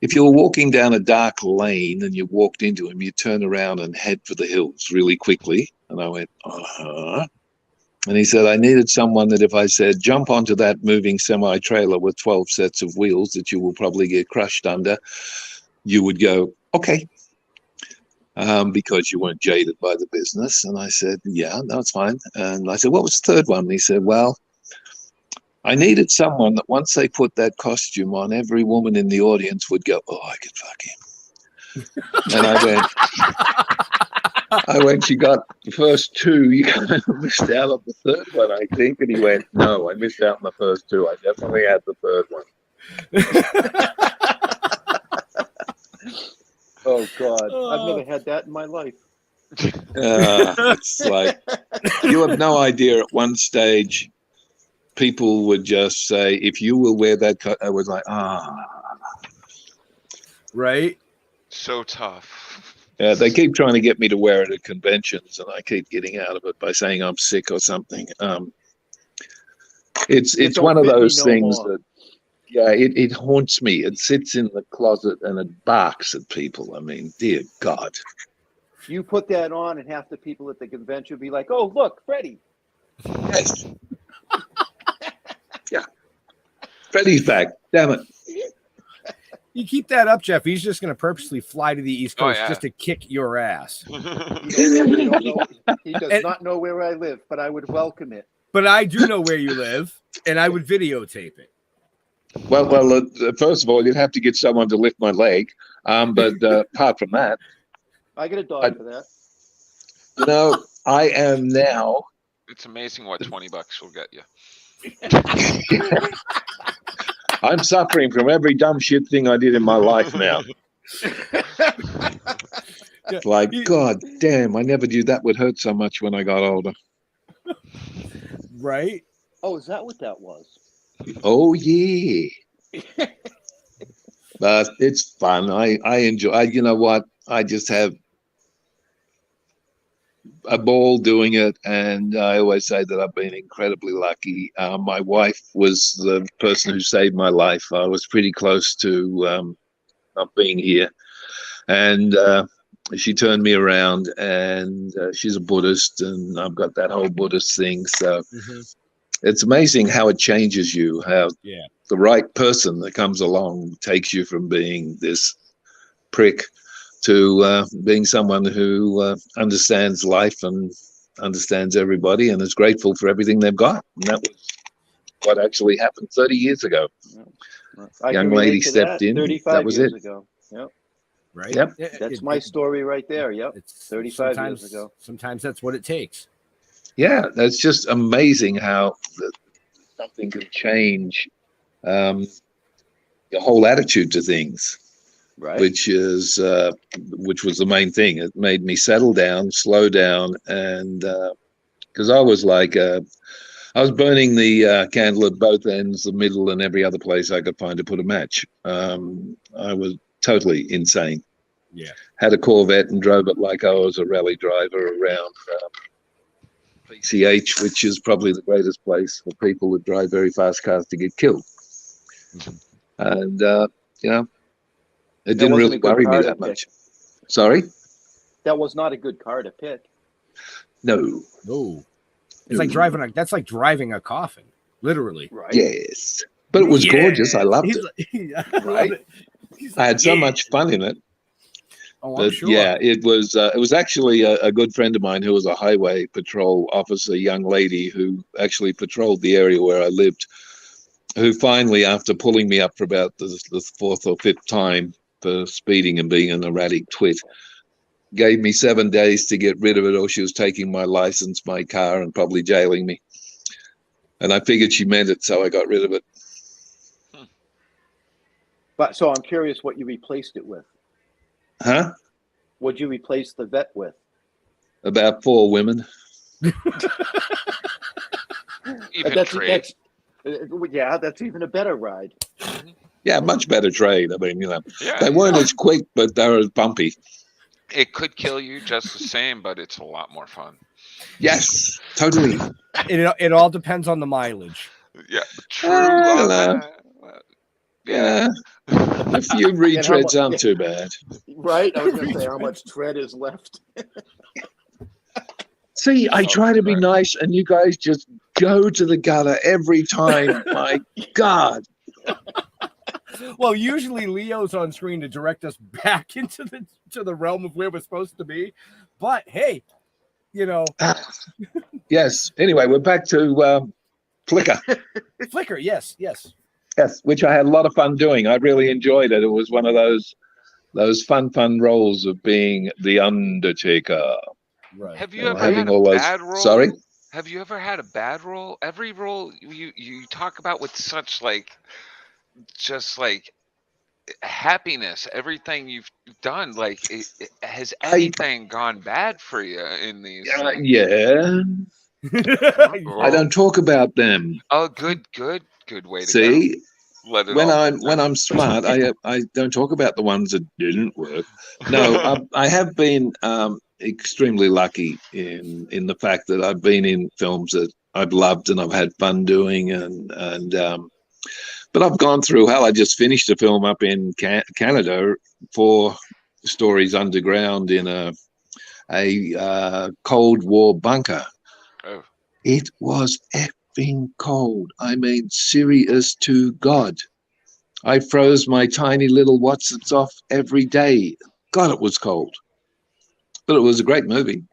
if you were walking down a dark lane and you walked into him, you turn around and head for the hills really quickly." And I went, "Uh-huh." And he said, "I needed someone that if I said, jump onto that moving semi-trailer with 12 sets of wheels that you will probably get crushed under, you would go, okay, because you weren't jaded by the business." And I said, "Yeah, that's fine." And I said, "What was the third one?" And he said, "Well, I needed someone that once they put that costume on, every woman in the audience would go, oh, I could fuck him." And I went, "You got the first two. You kind of missed out on the third one, I think." And he went, "No, I missed out on the first two. I definitely had the third one." Oh, God. I've never had that in my life. It's like, you have no idea. At one stage, people would just say, if you will wear that cut, I was like, Right? So tough. Yeah, they keep trying to get me to wear it at conventions, and I keep getting out of it by saying I'm sick or something. It's one of those things that, yeah, it haunts me. It sits in the closet and it barks at people. I mean, dear God. You put that on, and half the people at the convention would be like, "Oh, look, Freddie." Yes. Yeah. Freddie's back. Damn it. You keep that up, Jeff. He's just going to purposely fly to the East Coast just to kick your ass. He does not know where I live, but I would welcome it. But I do know where you live, and I would videotape it. Well, first of all, you'd have to get someone to lift my leg. But apart from that, I get a dog for that. You know, I am now. It's amazing what $20 will get you. I'm suffering from every dumb shit thing I did in my life now. Like, God damn, I never knew that would hurt so much when I got older. Right? Oh, is that what that was? Oh, yeah. But it's fun. I enjoy. You know what? I just have a ball doing it, and I always say that I've been incredibly lucky. My wife was the person who saved my life. I was pretty close to not being here, and she turned me around. And she's a Buddhist, and I've got that whole Buddhist thing. So it's amazing how it changes you, how Yeah. the right person that comes along takes you from being this prick to being someone who understands life and understands everybody and is grateful for everything they've got. And that was what actually happened 30 years ago. I Young can relate lady to stepped that. in. 35 That was years it. ago. Yep. Right. Yep. That's my story right there. Yep. It's 35 years ago. Sometimes that's what it takes. Yeah, that's just amazing how something can change your whole attitude to things. Right. Which was the main thing. It made me settle down, slow down, and because I was like, I was burning the candle at both ends, the middle, and every other place I could find to put a match. I was totally insane. Yeah. Had a Corvette and drove it like I was a rally driver around PCH, which is probably the greatest place for people that drive very fast cars to get killed. And you know. It didn't really worry me that much. Sorry? That was not a good car to pick. No. It's like driving a coffin, literally. Right. Yes. But it was gorgeous. I loved it. Right. I had so much fun in it. Oh, but I'm sure. yeah, it was actually a good friend of mine who was a highway patrol officer, young lady who actually patrolled the area where I lived, who finally, after pulling me up for about the fourth or fifth time for speeding and being an erratic twit, gave me 7 days to get rid of it, or she was taking my license, my car, and probably jailing me. And I figured she meant it, so I got rid of it. But so I'm curious what you replaced it with. Huh? What'd you replace the vet with? About 4 women. That's even a better ride. Yeah, much better trade. I mean, Yeah, they weren't as quick, but they were as bumpy. It could kill you just the same, but it's a lot more fun. Yes, totally. It all depends on the mileage. Yeah, true. Yeah, a few retreads aren't too bad. Right? I was going to say how much tread is left. See, I try to be nice, and you guys just go to the gutter every time. My God. Well, usually Leo's on screen to direct us back into the realm of where we're supposed to be. But hey, Yes. Anyway, we're back to Flickr. Flickr, yes. Yes, which I had a lot of fun doing. I really enjoyed it. It was one of those fun roles of being the Undertaker. Right. Have you ever had a bad role? Sorry? Have you ever had a bad role? Every role you talk about with such just happiness, everything you've done, has anything gone bad for you in these? Yeah. I don't talk about them. Oh, good way to See? go. Let it when I'm smart, I don't talk about the ones that didn't work. No, I have been extremely lucky in the fact that I've been in films that I've loved and I've had fun doing, but I've gone through hell. I just finished a film up in Canada, 4 stories underground in a Cold War bunker. Oh. It was effing cold. I mean, serious to God. I froze my tiny little Watsits off every day. God, it was cold. But it was a great movie.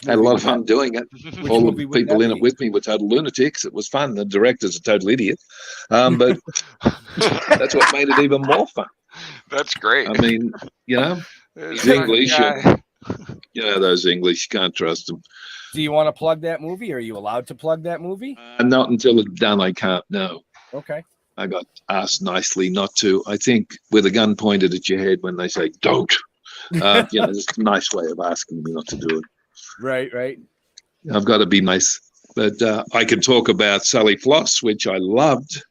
Had a lot of fun doing it. All the people in it with me were total lunatics. It was fun. The director's a total idiot. But that's what made it even more fun. That's great. I mean, these English, those English, you can't trust them. Do you want to plug that movie? Are you allowed to plug that movie? Not until it's done, I can't, no. Okay. I got asked nicely not to. I think with a gun pointed at your head when they say, don't. It's a nice way of asking me not to do it. Right. I've got to be nice. But I can talk about Sally Floss, which I loved.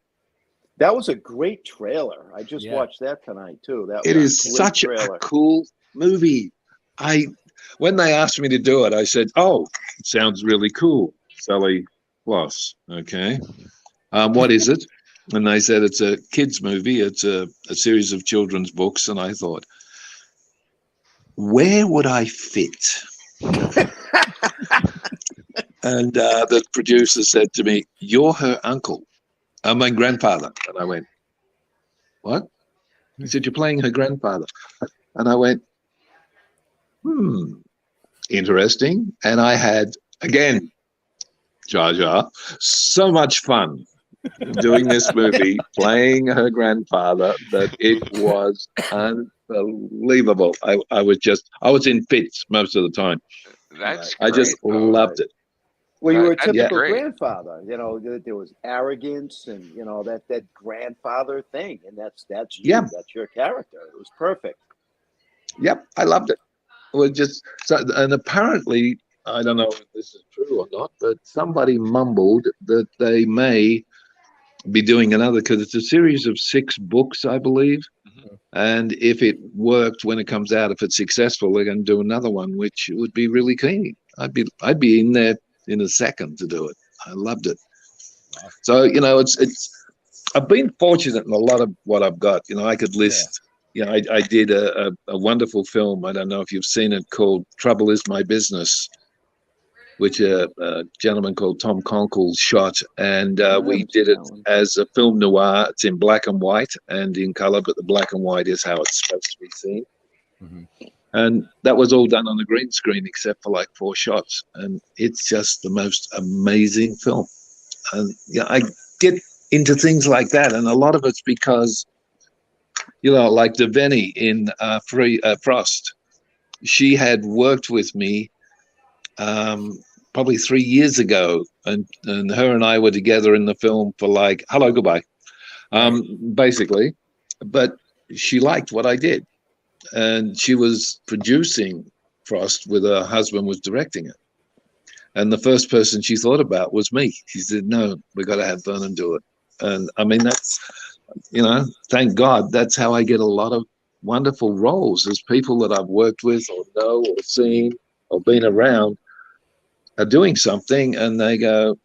That was a great trailer. I just watched that tonight, too. It is such a cool movie. When they asked me to do it, I said, it sounds really cool. Sally Floss. Okay. What is it? And they said, it's a kid's movie. It's a series of children's books. And I thought, where would I fit? And the producer said to me, "You're her uncle." My grandfather. And I went, "What?" He said, "You're playing her grandfather." And I went, interesting. And I had, again, Jar Jar, so much fun doing this movie, playing her grandfather, that it was unbelievable. I was in fits most of the time. That's I just loved it. Well, you were a That'd be typical great. grandfather. There was arrogance and that grandfather thing, and that's you. Yeah. That's your character. It was perfect. Yep, I loved it. It was just so, and apparently, I don't know if this is true or not, but somebody mumbled that they may be doing another, because it's a series of 6 books, I believe. And if it worked when it comes out, if it's successful, they're going to do another one, which would be really keen. I'd be in there in a second to do it. I loved it. So it's I've been fortunate in a lot of what I've got. I could list. I did a wonderful film. I don't know if you've seen it, called Trouble Is My Business, which a gentleman called Tom Conkle shot, and we did it as a film noir. It's in black and white and in color, but the black and white is how it's supposed to be seen. And that was all done on a green screen except for like 4 shots, and it's just the most amazing film. And I get into things like that, and a lot of it's because like Deveni in Frost, she had worked with me probably 3 years ago, and her and I were together in the film for like hello goodbye, basically. But she liked what I did, and she was producing Frost with her husband was directing it, and the first person she thought about was me. She said, "No, we got to have Vernon do it." And I mean, that's thank God, that's how I get a lot of wonderful roles, as people that I've worked with or know or seen or been around are doing something, and they go,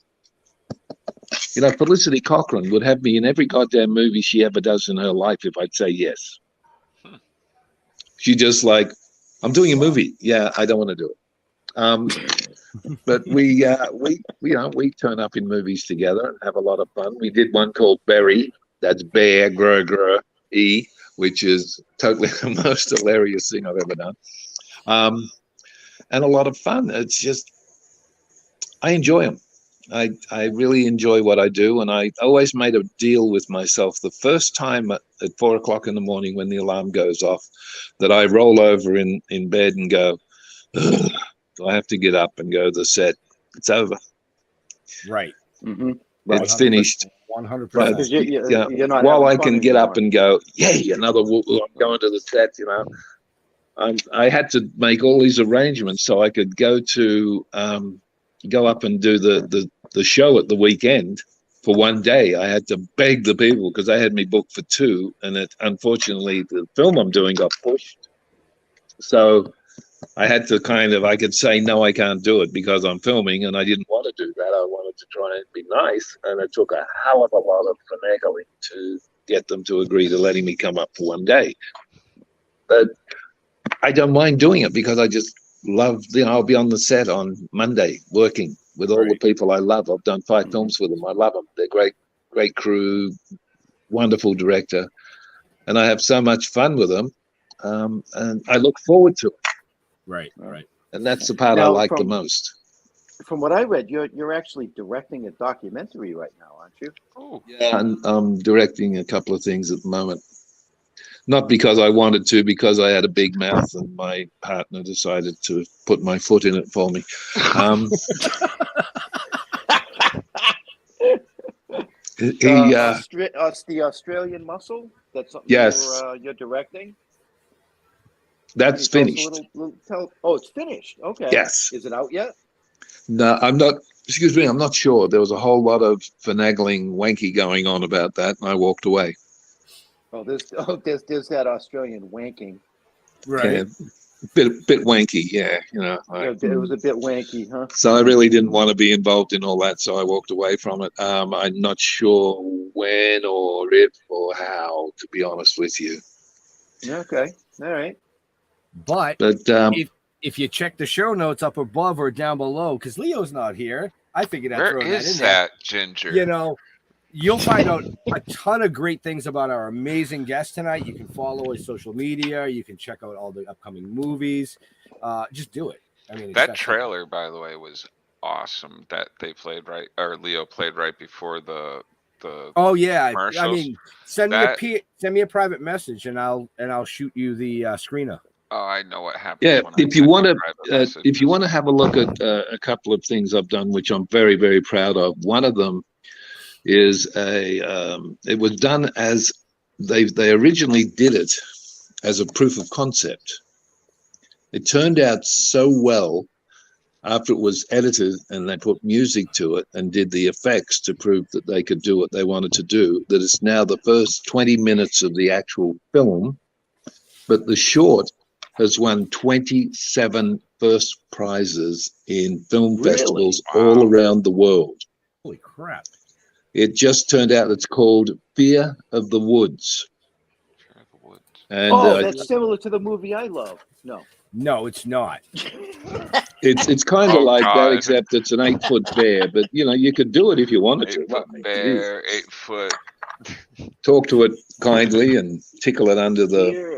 Felicity Cochran would have me in every goddamn movie she ever does in her life if I'd say yes. She just like, "I'm doing a movie." "Yeah, I don't want to do it." But we turn up in movies together and have a lot of fun. We did one called Berry. That's Bear, Grr, E, which is totally the most hilarious thing I've ever done. And a lot of fun. It's just, I enjoy them. I really enjoy what I do, and I always made a deal with myself the first time at 4 o'clock in the morning when the alarm goes off, that I roll over in bed and go, "Ugh, do I have to get up and go to the set? It's over. Right. It's finished. 100%. You're not While having I fun can get up anymore. and go, yay, another I'm going to the set, I had to make all these arrangements so I could go up and do the show at the weekend for one day. I had to beg the people because they had me booked for 2, and unfortunately the film I'm doing got pushed. So I had to I could say, no, I can't do it because I'm filming, and I didn't want to do that. I wanted to try and be nice, and it took a hell of a lot of finagling to get them to agree to letting me come up for one day. But I don't mind doing it because I just love, I'll be on the set on Monday working with all the people I love. I've done 5 films with them. I love them. They're great crew, wonderful director, and I have so much fun with them, and I look forward to it. Right. And that's the part I like the most. From what I read, you're actually directing a documentary right now, aren't you? Oh, yeah. I'm directing a couple of things at the moment. Not because I wanted to, because I had a big mouth and my partner decided to put my foot in it for me. The Australian Muscle? That's something you're directing? That's finished. It's finished. Okay. Yes. Is it out yet? No, I'm not. Excuse me, I'm not sure. There was a whole lot of finagling wanky going on about that, and I walked away. There's that Australian wanking. Right. Yeah, bit wanky, yeah. It was a bit wanky, huh? So I really didn't want to be involved in all that, so I walked away from it. I'm not sure when or if or how, to be honest with you. Okay. All right. But if you check the show notes up above or down below, because Leo's not here, I figured I'd Where throw that in is there. that Ginger? You know, you'll find out a ton of great things about our amazing guest tonight. You can follow his social media. You can check out all the upcoming movies. Just do it. I mean, that trailer, by the way, was awesome. That they played right, or Leo played right before the. Oh yeah, commercials. I mean, send me a private message, and I'll shoot you the screener. Oh, I know what happened. Yeah, if you want to have a look at a couple of things I've done, which I'm very, very proud of. One of them is it was done as they originally did it as a proof of concept. It turned out so well after it was edited and they put music to it and did the effects to prove that they could do what they wanted to do, that it's now the first 20 minutes of the actual film, but the short has won 27 first prizes in film festivals all around the world. Holy crap. It just turned out it's called Fear of the Woods. And that's similar to the movie I love. No, it's not. It's kind of like that, except it's an 8-foot bear. But you could do it if you wanted to. 8-foot bear, 8-foot. Talk to it kindly and tickle it under the.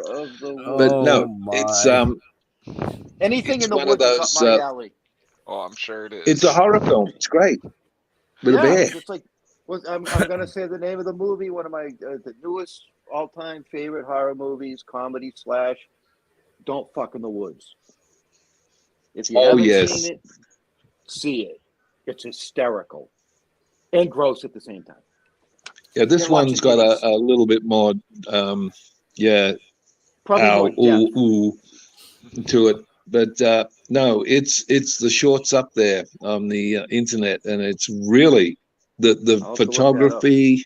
But no, it's anything it's in the one woods of is those, up my alley. Oh, I'm sure it is. It's a horror film. It's great with a bear. It's like I'm going to say the name of the movie. One of my the newest all-time favorite horror movies, comedy / Don't Fuck in the Woods. If you haven't seen it, see it. It's hysterical and gross at the same time. Yeah, this one's got a little bit more, Probably more ooh to it. But no, it's the shorts up there on the internet, and it's really the photography,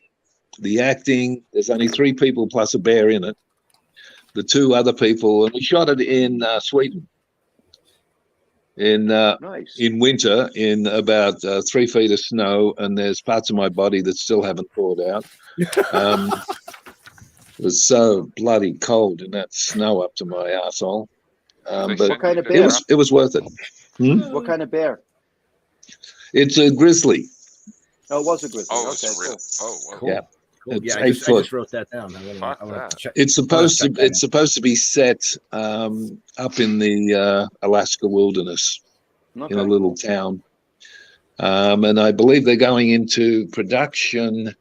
the acting. There's only 3 people plus a bear in it. The 2 other people, and we shot it in Sweden. In winter, in about 3 feet of snow, and there's parts of my body that still haven't thawed out. It was so bloody cold in that snow up to my asshole. But what kind of bear? It was worth it. What kind of bear? It's a grizzly. Oh, it was a grizzly. Oh, okay, it's real. Cool. Oh, wow. Yeah. Cool. It's Yeah, 8 I foot. just wrote that down. It's supposed to be set up in the Alaska wilderness in a little town, and I believe they're going into production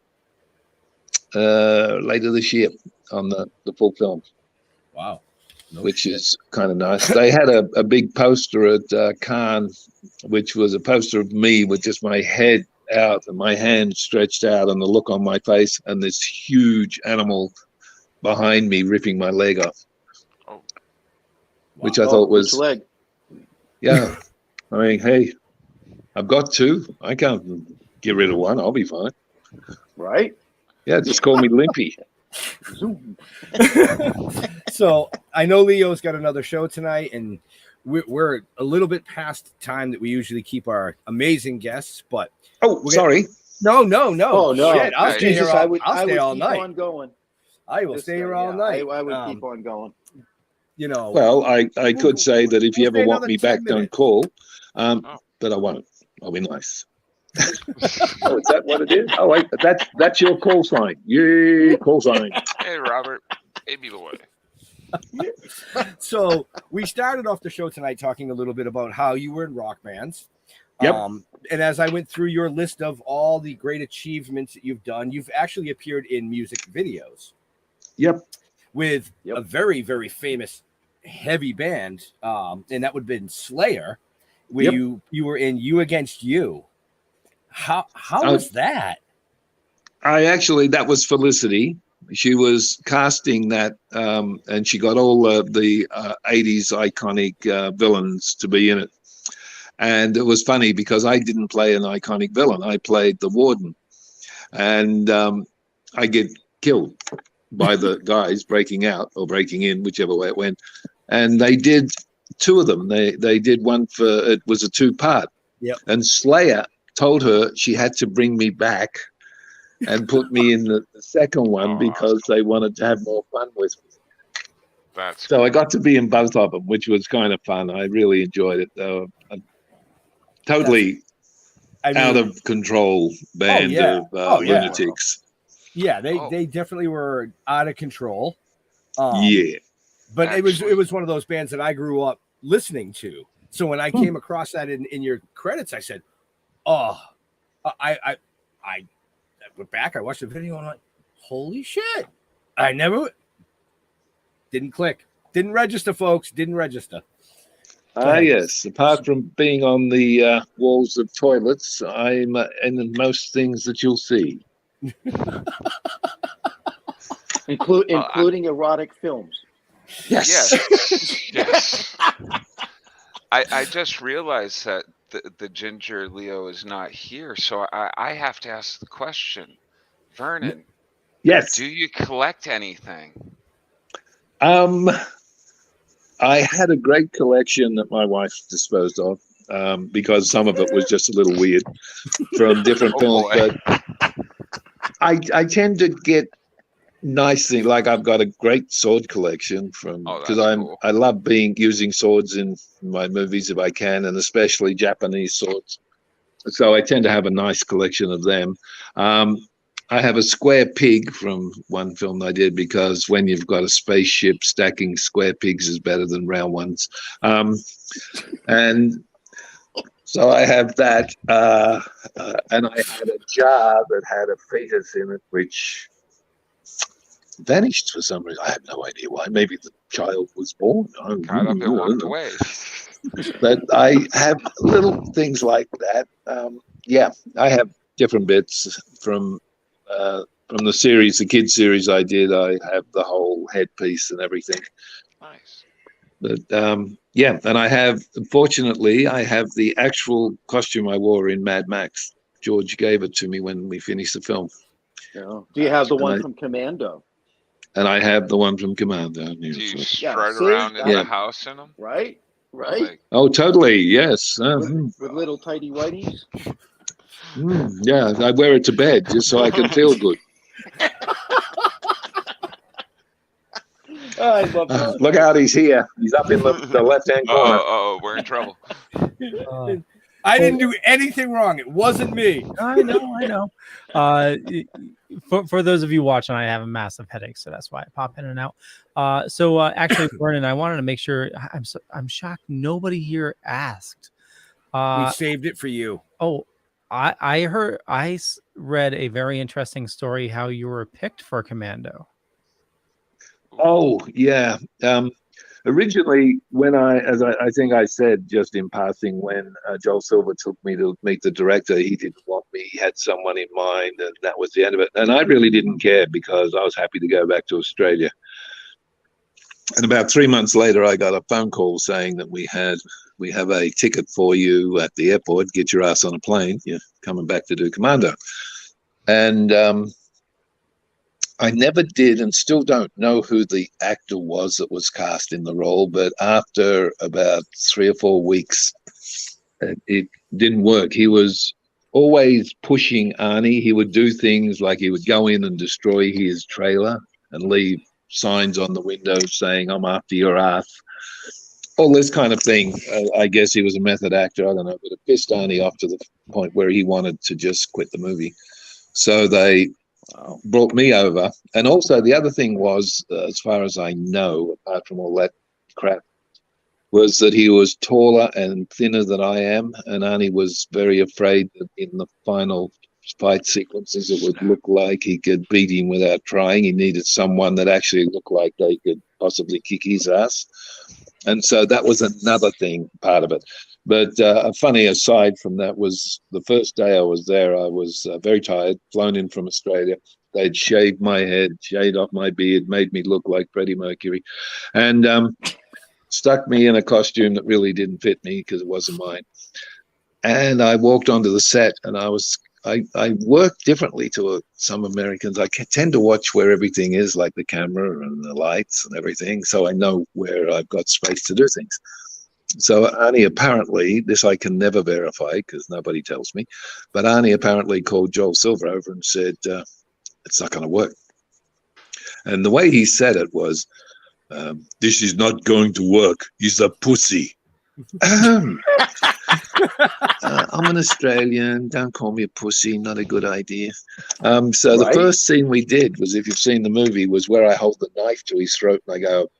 later this year on the full film. Wow. Which is kind of nice. They had a big poster at Cannes, which was a poster of me with just my head out and my hand stretched out and the look on my face and this huge animal behind me ripping my leg off. Oh. Which I thought was which leg? Yeah. I mean, hey, I've got 2. I can't get rid of one. I'll be fine. Right? Yeah, just call me Limpy. So I know Leo's got another show tonight, and we're a little bit past time that we usually keep our amazing guests. But sorry. No. Oh no! Shit, I'll stay here. I'll stay all keep night. on going. I will stay here all night. I would keep on going. Well, I could say that if you ever want me back, don't call. But I won't. I'll be nice. Oh, is that what it is? Oh, wait, that's your call sign. Yeah, call sign. Hey, Robert, baby boy. So we started off the show tonight talking a little bit about how you were in rock bands. Yep. And as I went through your list of all the great achievements that you've done, you've actually appeared in music videos. Yep. With a very, very famous heavy band, and that would have been Slayer, where you were in You Against You. How was that? That was Felicity. She was casting that, and she got all the 80s iconic villains to be in it. And it was funny because I didn't play an iconic villain. I played the warden. And I get killed by the guys breaking out or breaking in, whichever way it went. And they did 2 of them. They did one it was a 2-part. Yep. And Slayer told her she had to bring me back and put me in the second one because they wanted to have more fun with me. That's So I got to be in both of them, which was kind of fun. I really enjoyed it. Totally out of control band of lunatics. Yeah, they definitely were out of control. Yeah. But it was one of those bands that I grew up listening to. So when I came across that in your credits, I said, "Oh, I went back. I watched the video and I'm like, holy shit! I never didn't click, didn't register, folks, didn't register." Yes. Apart from being on the walls of toilets, I'm in most things that you'll see, including erotic films. Yes. Yes. I just realized that the ginger Leo is not here, so I have to ask the question, Vernon. Yes. Do you collect anything? I had a great collection that my wife disposed of because some of it was just a little weird from different films. But I tend to get nice things. Like I've got a great sword collection from because I love using swords in my movies if I can, and especially Japanese swords. So I tend to have a nice collection of them. I have a square pig from one film I did because when you've got a spaceship, stacking square pigs is better than round ones. And so I have that. And I had a jar that had a fetus in it, which vanished for some reason. I have no idea why. Maybe the child was born. Got up and walked away. But I have little things like that. I have different bits from the series, the kids series I did. I have the whole headpiece and everything. Nice. But and I have, fortunately, I have the actual costume I wore in Mad Max. George gave it to me when we finished the film. Yeah. Do you have the one from Commando? And I have the one from Commando. Do you strut around in the house in them? Right. Oh, totally. Yes. With little tidy whities. Yeah, I wear it to bed just so I can feel good. I love that. Look out, he's here. He's up in the left-hand corner. Oh, we're in trouble. I didn't do anything wrong. It wasn't me. I know. For those of you watching, I have a massive headache, so that's why I pop in and out. Actually, Vernon, I wanted to make sure. I'm shocked nobody here asked. We saved it for you. Oh, I read a very interesting story how you were picked for Commando. Oh, yeah. Originally, when as I think I said just in passing, when Joel Silver took me to meet the director, he didn't want me. He had someone in mind, and that was the end of it. And I really didn't care because I was happy to go back to Australia. And about 3 months later, I got a phone call saying that we have a ticket for you at the airport. Get your ass on a plane. You're coming back to do Commando. And I never did and still don't know who the actor was that was cast in the role. But after about 3 or 4 weeks, it didn't work. He was always pushing Arnie. He would do things like he would go in and destroy his trailer and leave signs on the windows saying, "I'm after your ass." All this kind of thing. I guess he was a method actor. I don't know, but it pissed Arnie off to the point where he wanted to just quit the movie. So they brought me over. And also the other thing was, as far as I know, apart from all that crap, was that he was taller and thinner than I am. And Arnie was very afraid that in the final fight sequences, it would look like he could beat him without trying. He needed someone that actually looked like they could possibly kick his ass. And so that was another thing, part of it. But a funny aside from that was the first day I was there, I was very tired, flown in from Australia. They'd shaved my head, shaved off my beard, made me look like Freddie Mercury, and stuck me in a costume that really didn't fit me because it wasn't mine. And I walked onto the set, and I work differently to some Americans. I tend to watch where everything is, like the camera and the lights and everything, so I know where I've got space to do things. So Arnie apparently, this I can never verify because nobody tells me, but Arnie apparently called Joel Silver over and said, it's not going to work. And the way he said it was, This is not going to work. He's a pussy. I'm an Australian. Don't call me a pussy. Not a good idea. So the first scene we did was, if you've seen the movie, was where I hold the knife to his throat and I go,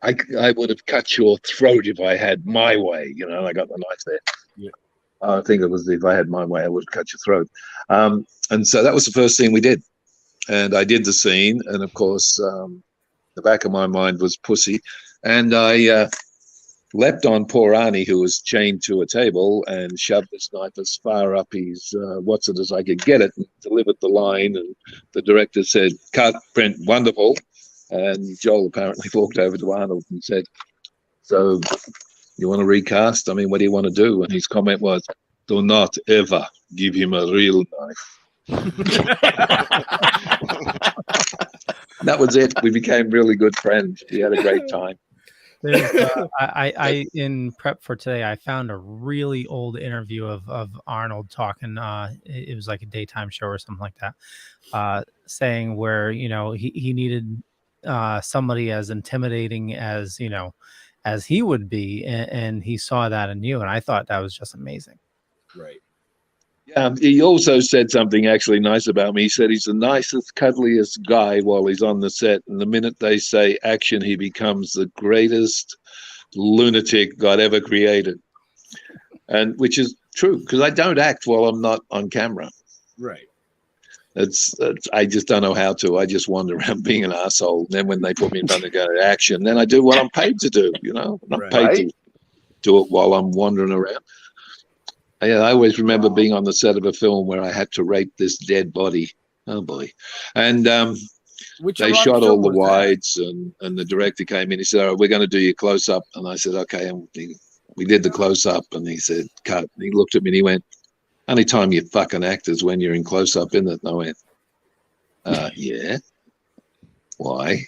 I would have cut your throat if I had my way. You know, I got the knife there. Yeah. I think it was, if I had my way, I would have cut your throat. And so that was the first scene we did. And I did the scene. And of course, the back of my mind was pussy. And I leapt on poor Arnie, who was chained to a table, and shoved this knife as far up his as I could get it, and delivered the line. And the director said, "Cut, Brent, wonderful." And Joel apparently walked over to Arnold and said, "So you want to recast? I mean, what do you want to do?" And his comment was, "Do not ever give him a real knife." That was it. We became really good friends. We had a great time. I in prep for today, I found a really old interview of Arnold talking. It was like a daytime show or something like that, saying where, you know, he needed somebody as intimidating as, you know, as he would be, and he saw that in you, and I thought that was just amazing. Right. He also said something actually nice about me. He said he's the nicest, cuddliest guy while he's on the set. And the minute they say action, he becomes the greatest lunatic God ever created. And which is true, because I don't act while I'm not on camera. Right. It's I just don't know how to. I just wander around being an asshole. And then when they put me in front of go action, then I do what I'm paid to do. You know, I'm not paid to do it while I'm wandering around. Yeah, I always remember being on the set of a film where I had to rape this dead body. Oh boy! And they shot all the wides, and the director came in. He said, "All right, we're going to do your close up." And I said, "Okay." And we did the close up, and he said, "Cut." And he looked at me and he went, "Only time you fucking act is when you're in close up, isn't it?" And I went, "Yeah. Why?"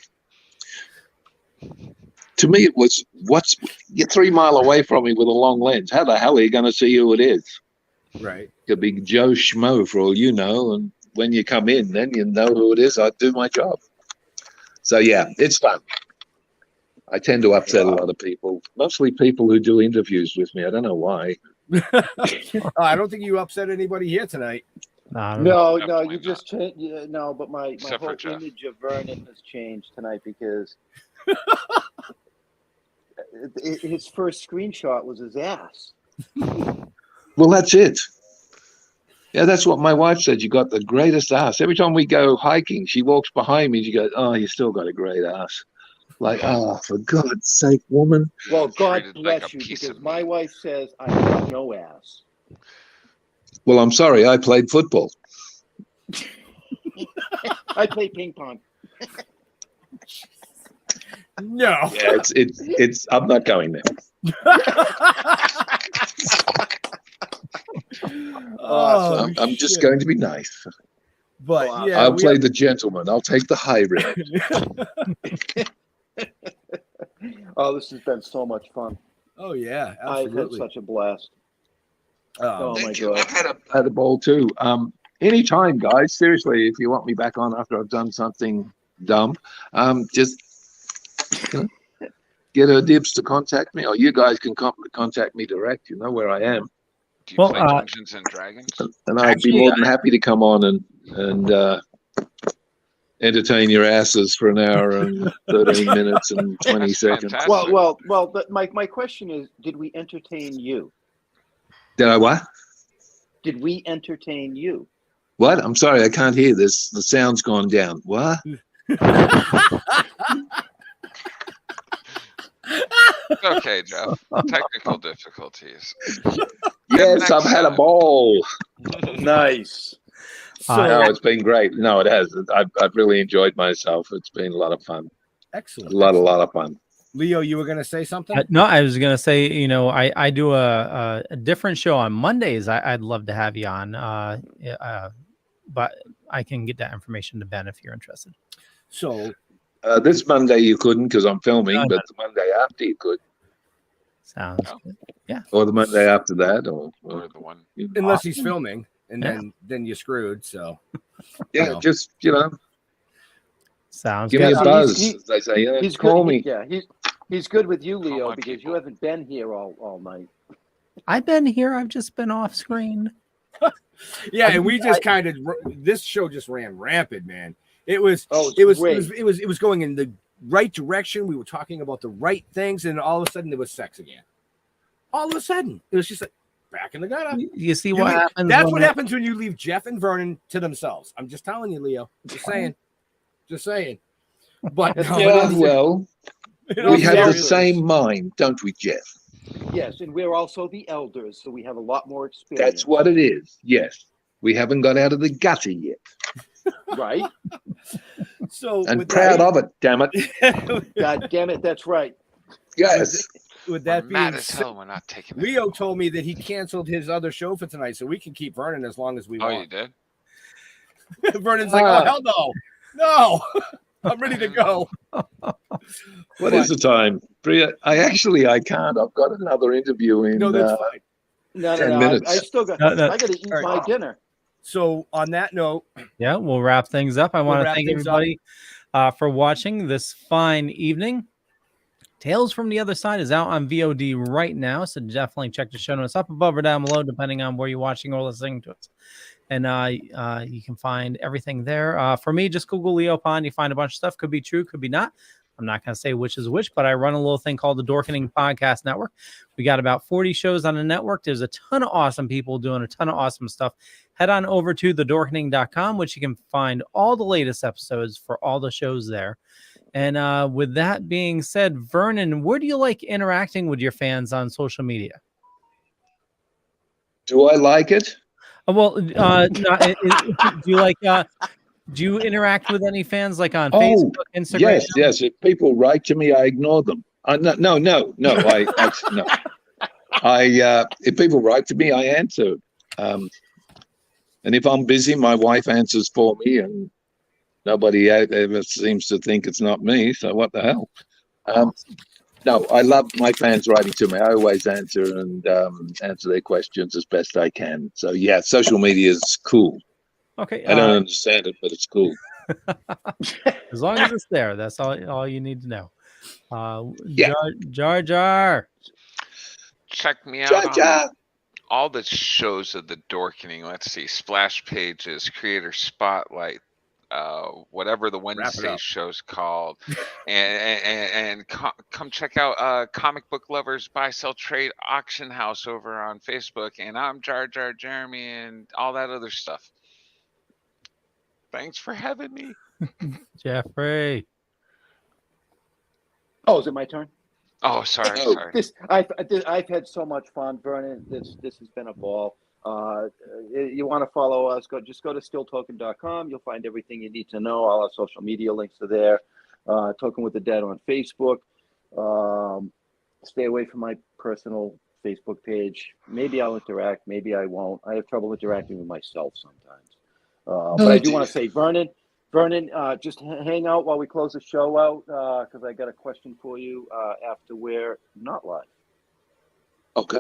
To me, it was, you're 3 miles away from me with a long lens. How the hell are you going to see who it is? Right. Could be Joe Schmo for all you know. And when you come in, then you know who it is. I do my job. So, yeah, it's fun. I tend to upset a lot of people, mostly people who do interviews with me. I don't know why. I don't think you upset anybody here tonight. No, you just changed. Yeah, no, but my whole image of Vernon has changed tonight because his first screenshot was his ass. Well, that's it. Yeah, that's what my wife said. You got the greatest ass. Every time we go hiking, she walks behind me and she goes, "Oh, you still got a great ass." Like, oh, for God's sake, woman. Well, God bless you, because my wife says I have no ass. Well, I'm sorry. I played football. I play ping pong. No. Yeah, it's. I'm not going there. I'm just going to be nice. But yeah, I'll play the gentleman. I'll take the high road. Oh, this has been so much fun. Oh yeah, absolutely. I've had such a blast. Oh my God, I've had a ball too. Anytime, guys. Seriously, if you want me back on after I've done something dumb, just get her dibs to contact me, or you guys can contact me direct. You know where I am. Do you play Dungeons and Dragons? And I'd be more than happy to come on and entertain your asses for an hour and 13 minutes and 20 seconds. Fantastic. Well. But my question is, did we entertain you? Did I what? Did we entertain you? What? I'm sorry, I can't hear this. The sound's gone down. What? Okay, Jeff. Technical difficulties. Yes, I've had a ball. Nice. No, it's been great. No, it has. I've really enjoyed myself. It's been a lot of fun. Excellent. A lot of fun. Leo, you were going to say something? No, I was going to say, you know, I do a different show on Mondays. I'd love to have you on, but I can get that information to Ben if you're interested. So this Monday you couldn't because I'm filming, but the Monday after you could. Sounds good. Yeah. Or the Monday after that, or the one. Unless he's filming, and then you're screwed. So yeah, just Sounds Give good. me a buzz, He- as they say. Yeah, He's call good. me. Yeah, he's good with you, Leo, my because people. you haven't been here all night. I've been here. I've just been off screen. Yeah, and we just kind of this show just ran rampant, man. It was going in the right direction. We were talking about the right things, and all of a sudden there was sex again. All of a sudden, it was just like back in the gutter. You see what happens? That's what happens when you leave Jeff and Vernon to themselves. I'm just telling you, Leo. Just saying. Just saying. But no, Yeah, well, we have the seriousness. same mind, don't we, Jeff? Yes, and we're also the elders, so we have a lot more experience. That's what it is. Yes, we haven't got out of the gutter yet. Right? So And proud of it, damn it. God damn it, that's right. Yes. With that being Mad as said, hell we're not taking Leo told me that he canceled his other show for tonight, so we can keep Vernon as long as we Oh, want. you did? Vernon's like, oh, hell no. No. I'm ready to go. What is the time? I can't. I've got another interview in No, that's fine. No, 10 minutes. I still got. No. I got to eat my dinner. So on that note, Yeah, we'll wrap things up. I want to wrap thank things everybody for watching this fine evening. Tales from the Other Side is out on VOD right now, so definitely check the show notes up above or down below, depending on where you're watching or listening to us. And you can find everything there. For me, just Google Leo Pond. You find a bunch of stuff. Could be true, could be not. I'm not going to say which is which, but I run a little thing called the Dorkening Podcast Network. We got about 40 shows on the network. There's a ton of awesome people doing a ton of awesome stuff. Head on over to thedorkening.com, which you can find all the latest episodes for all the shows there. And with that being said, Vernon, where do you like interacting with your fans on social media? Do I like it? Do you like? Do you interact with any fans like on Facebook, Instagram? Yes. If people write to me, I ignore them. No. If people write to me, I answer. And if I'm busy, my wife answers for me, and nobody ever seems to think it's not me. So what the hell? No, I love my fans writing to me. I always answer and answer their questions as best I can. So yeah, social media is cool. Okay, I don't understand it, but it's cool. As long as it's there, that's all you need to know. Yeah. Jar Jar. Check me out Jar Jar. on all the shows of the Dorkening. Let's see, Splash Pages, Creator Spotlight, whatever the Wednesday show's called, and come check out Comic Book Lovers Buy Sell Trade Auction House over on Facebook, and I'm Jar Jar Jeremy and all that other stuff. Thanks for having me, Jeffrey. Oh, is it my turn? Oh, sorry. I've had so much fun, Vernon. This has been a ball. You want to follow us? Just go to stilltoking.com. You'll find everything you need to know. All our social media links are there. Token with the Dead on Facebook. Stay away from my personal Facebook page. Maybe I'll interact. Maybe I won't. I have trouble interacting with myself sometimes. But I do want to say, Vernon, just hang out while we close the show out, because I got a question for you after we're not live. Okay.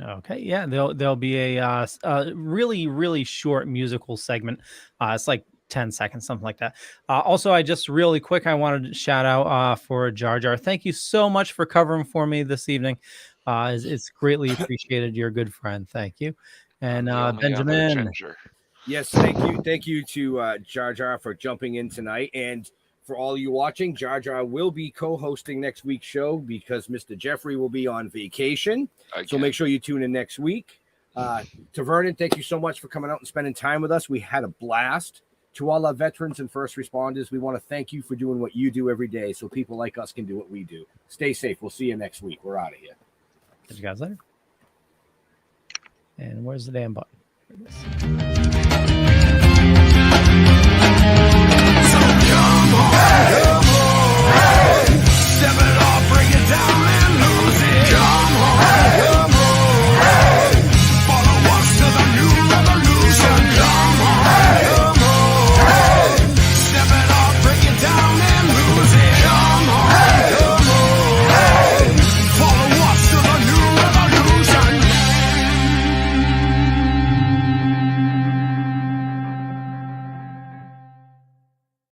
Okay, yeah, there'll be a really, really short musical segment. It's like 10 seconds, something like that. Also, I just really quick, I wanted to shout out for Jar Jar. Thank you so much for covering for me this evening. It's greatly appreciated. You're a good friend. Thank you. And Benjamin. Yes, thank you to Jar Jar for jumping in tonight, and for all you watching, Jar Jar will be co-hosting next week's show because Mr. Jeffrey will be on vacation. So make sure you tune in next week. To Vernon, thank you so much for coming out and spending time with us. We had a blast. To all our veterans and first responders, we want to thank you for doing what you do every day so people like us can do what we do. Stay safe. We'll see you next week. We're out of here. Catch you guys later. And where's the damn button?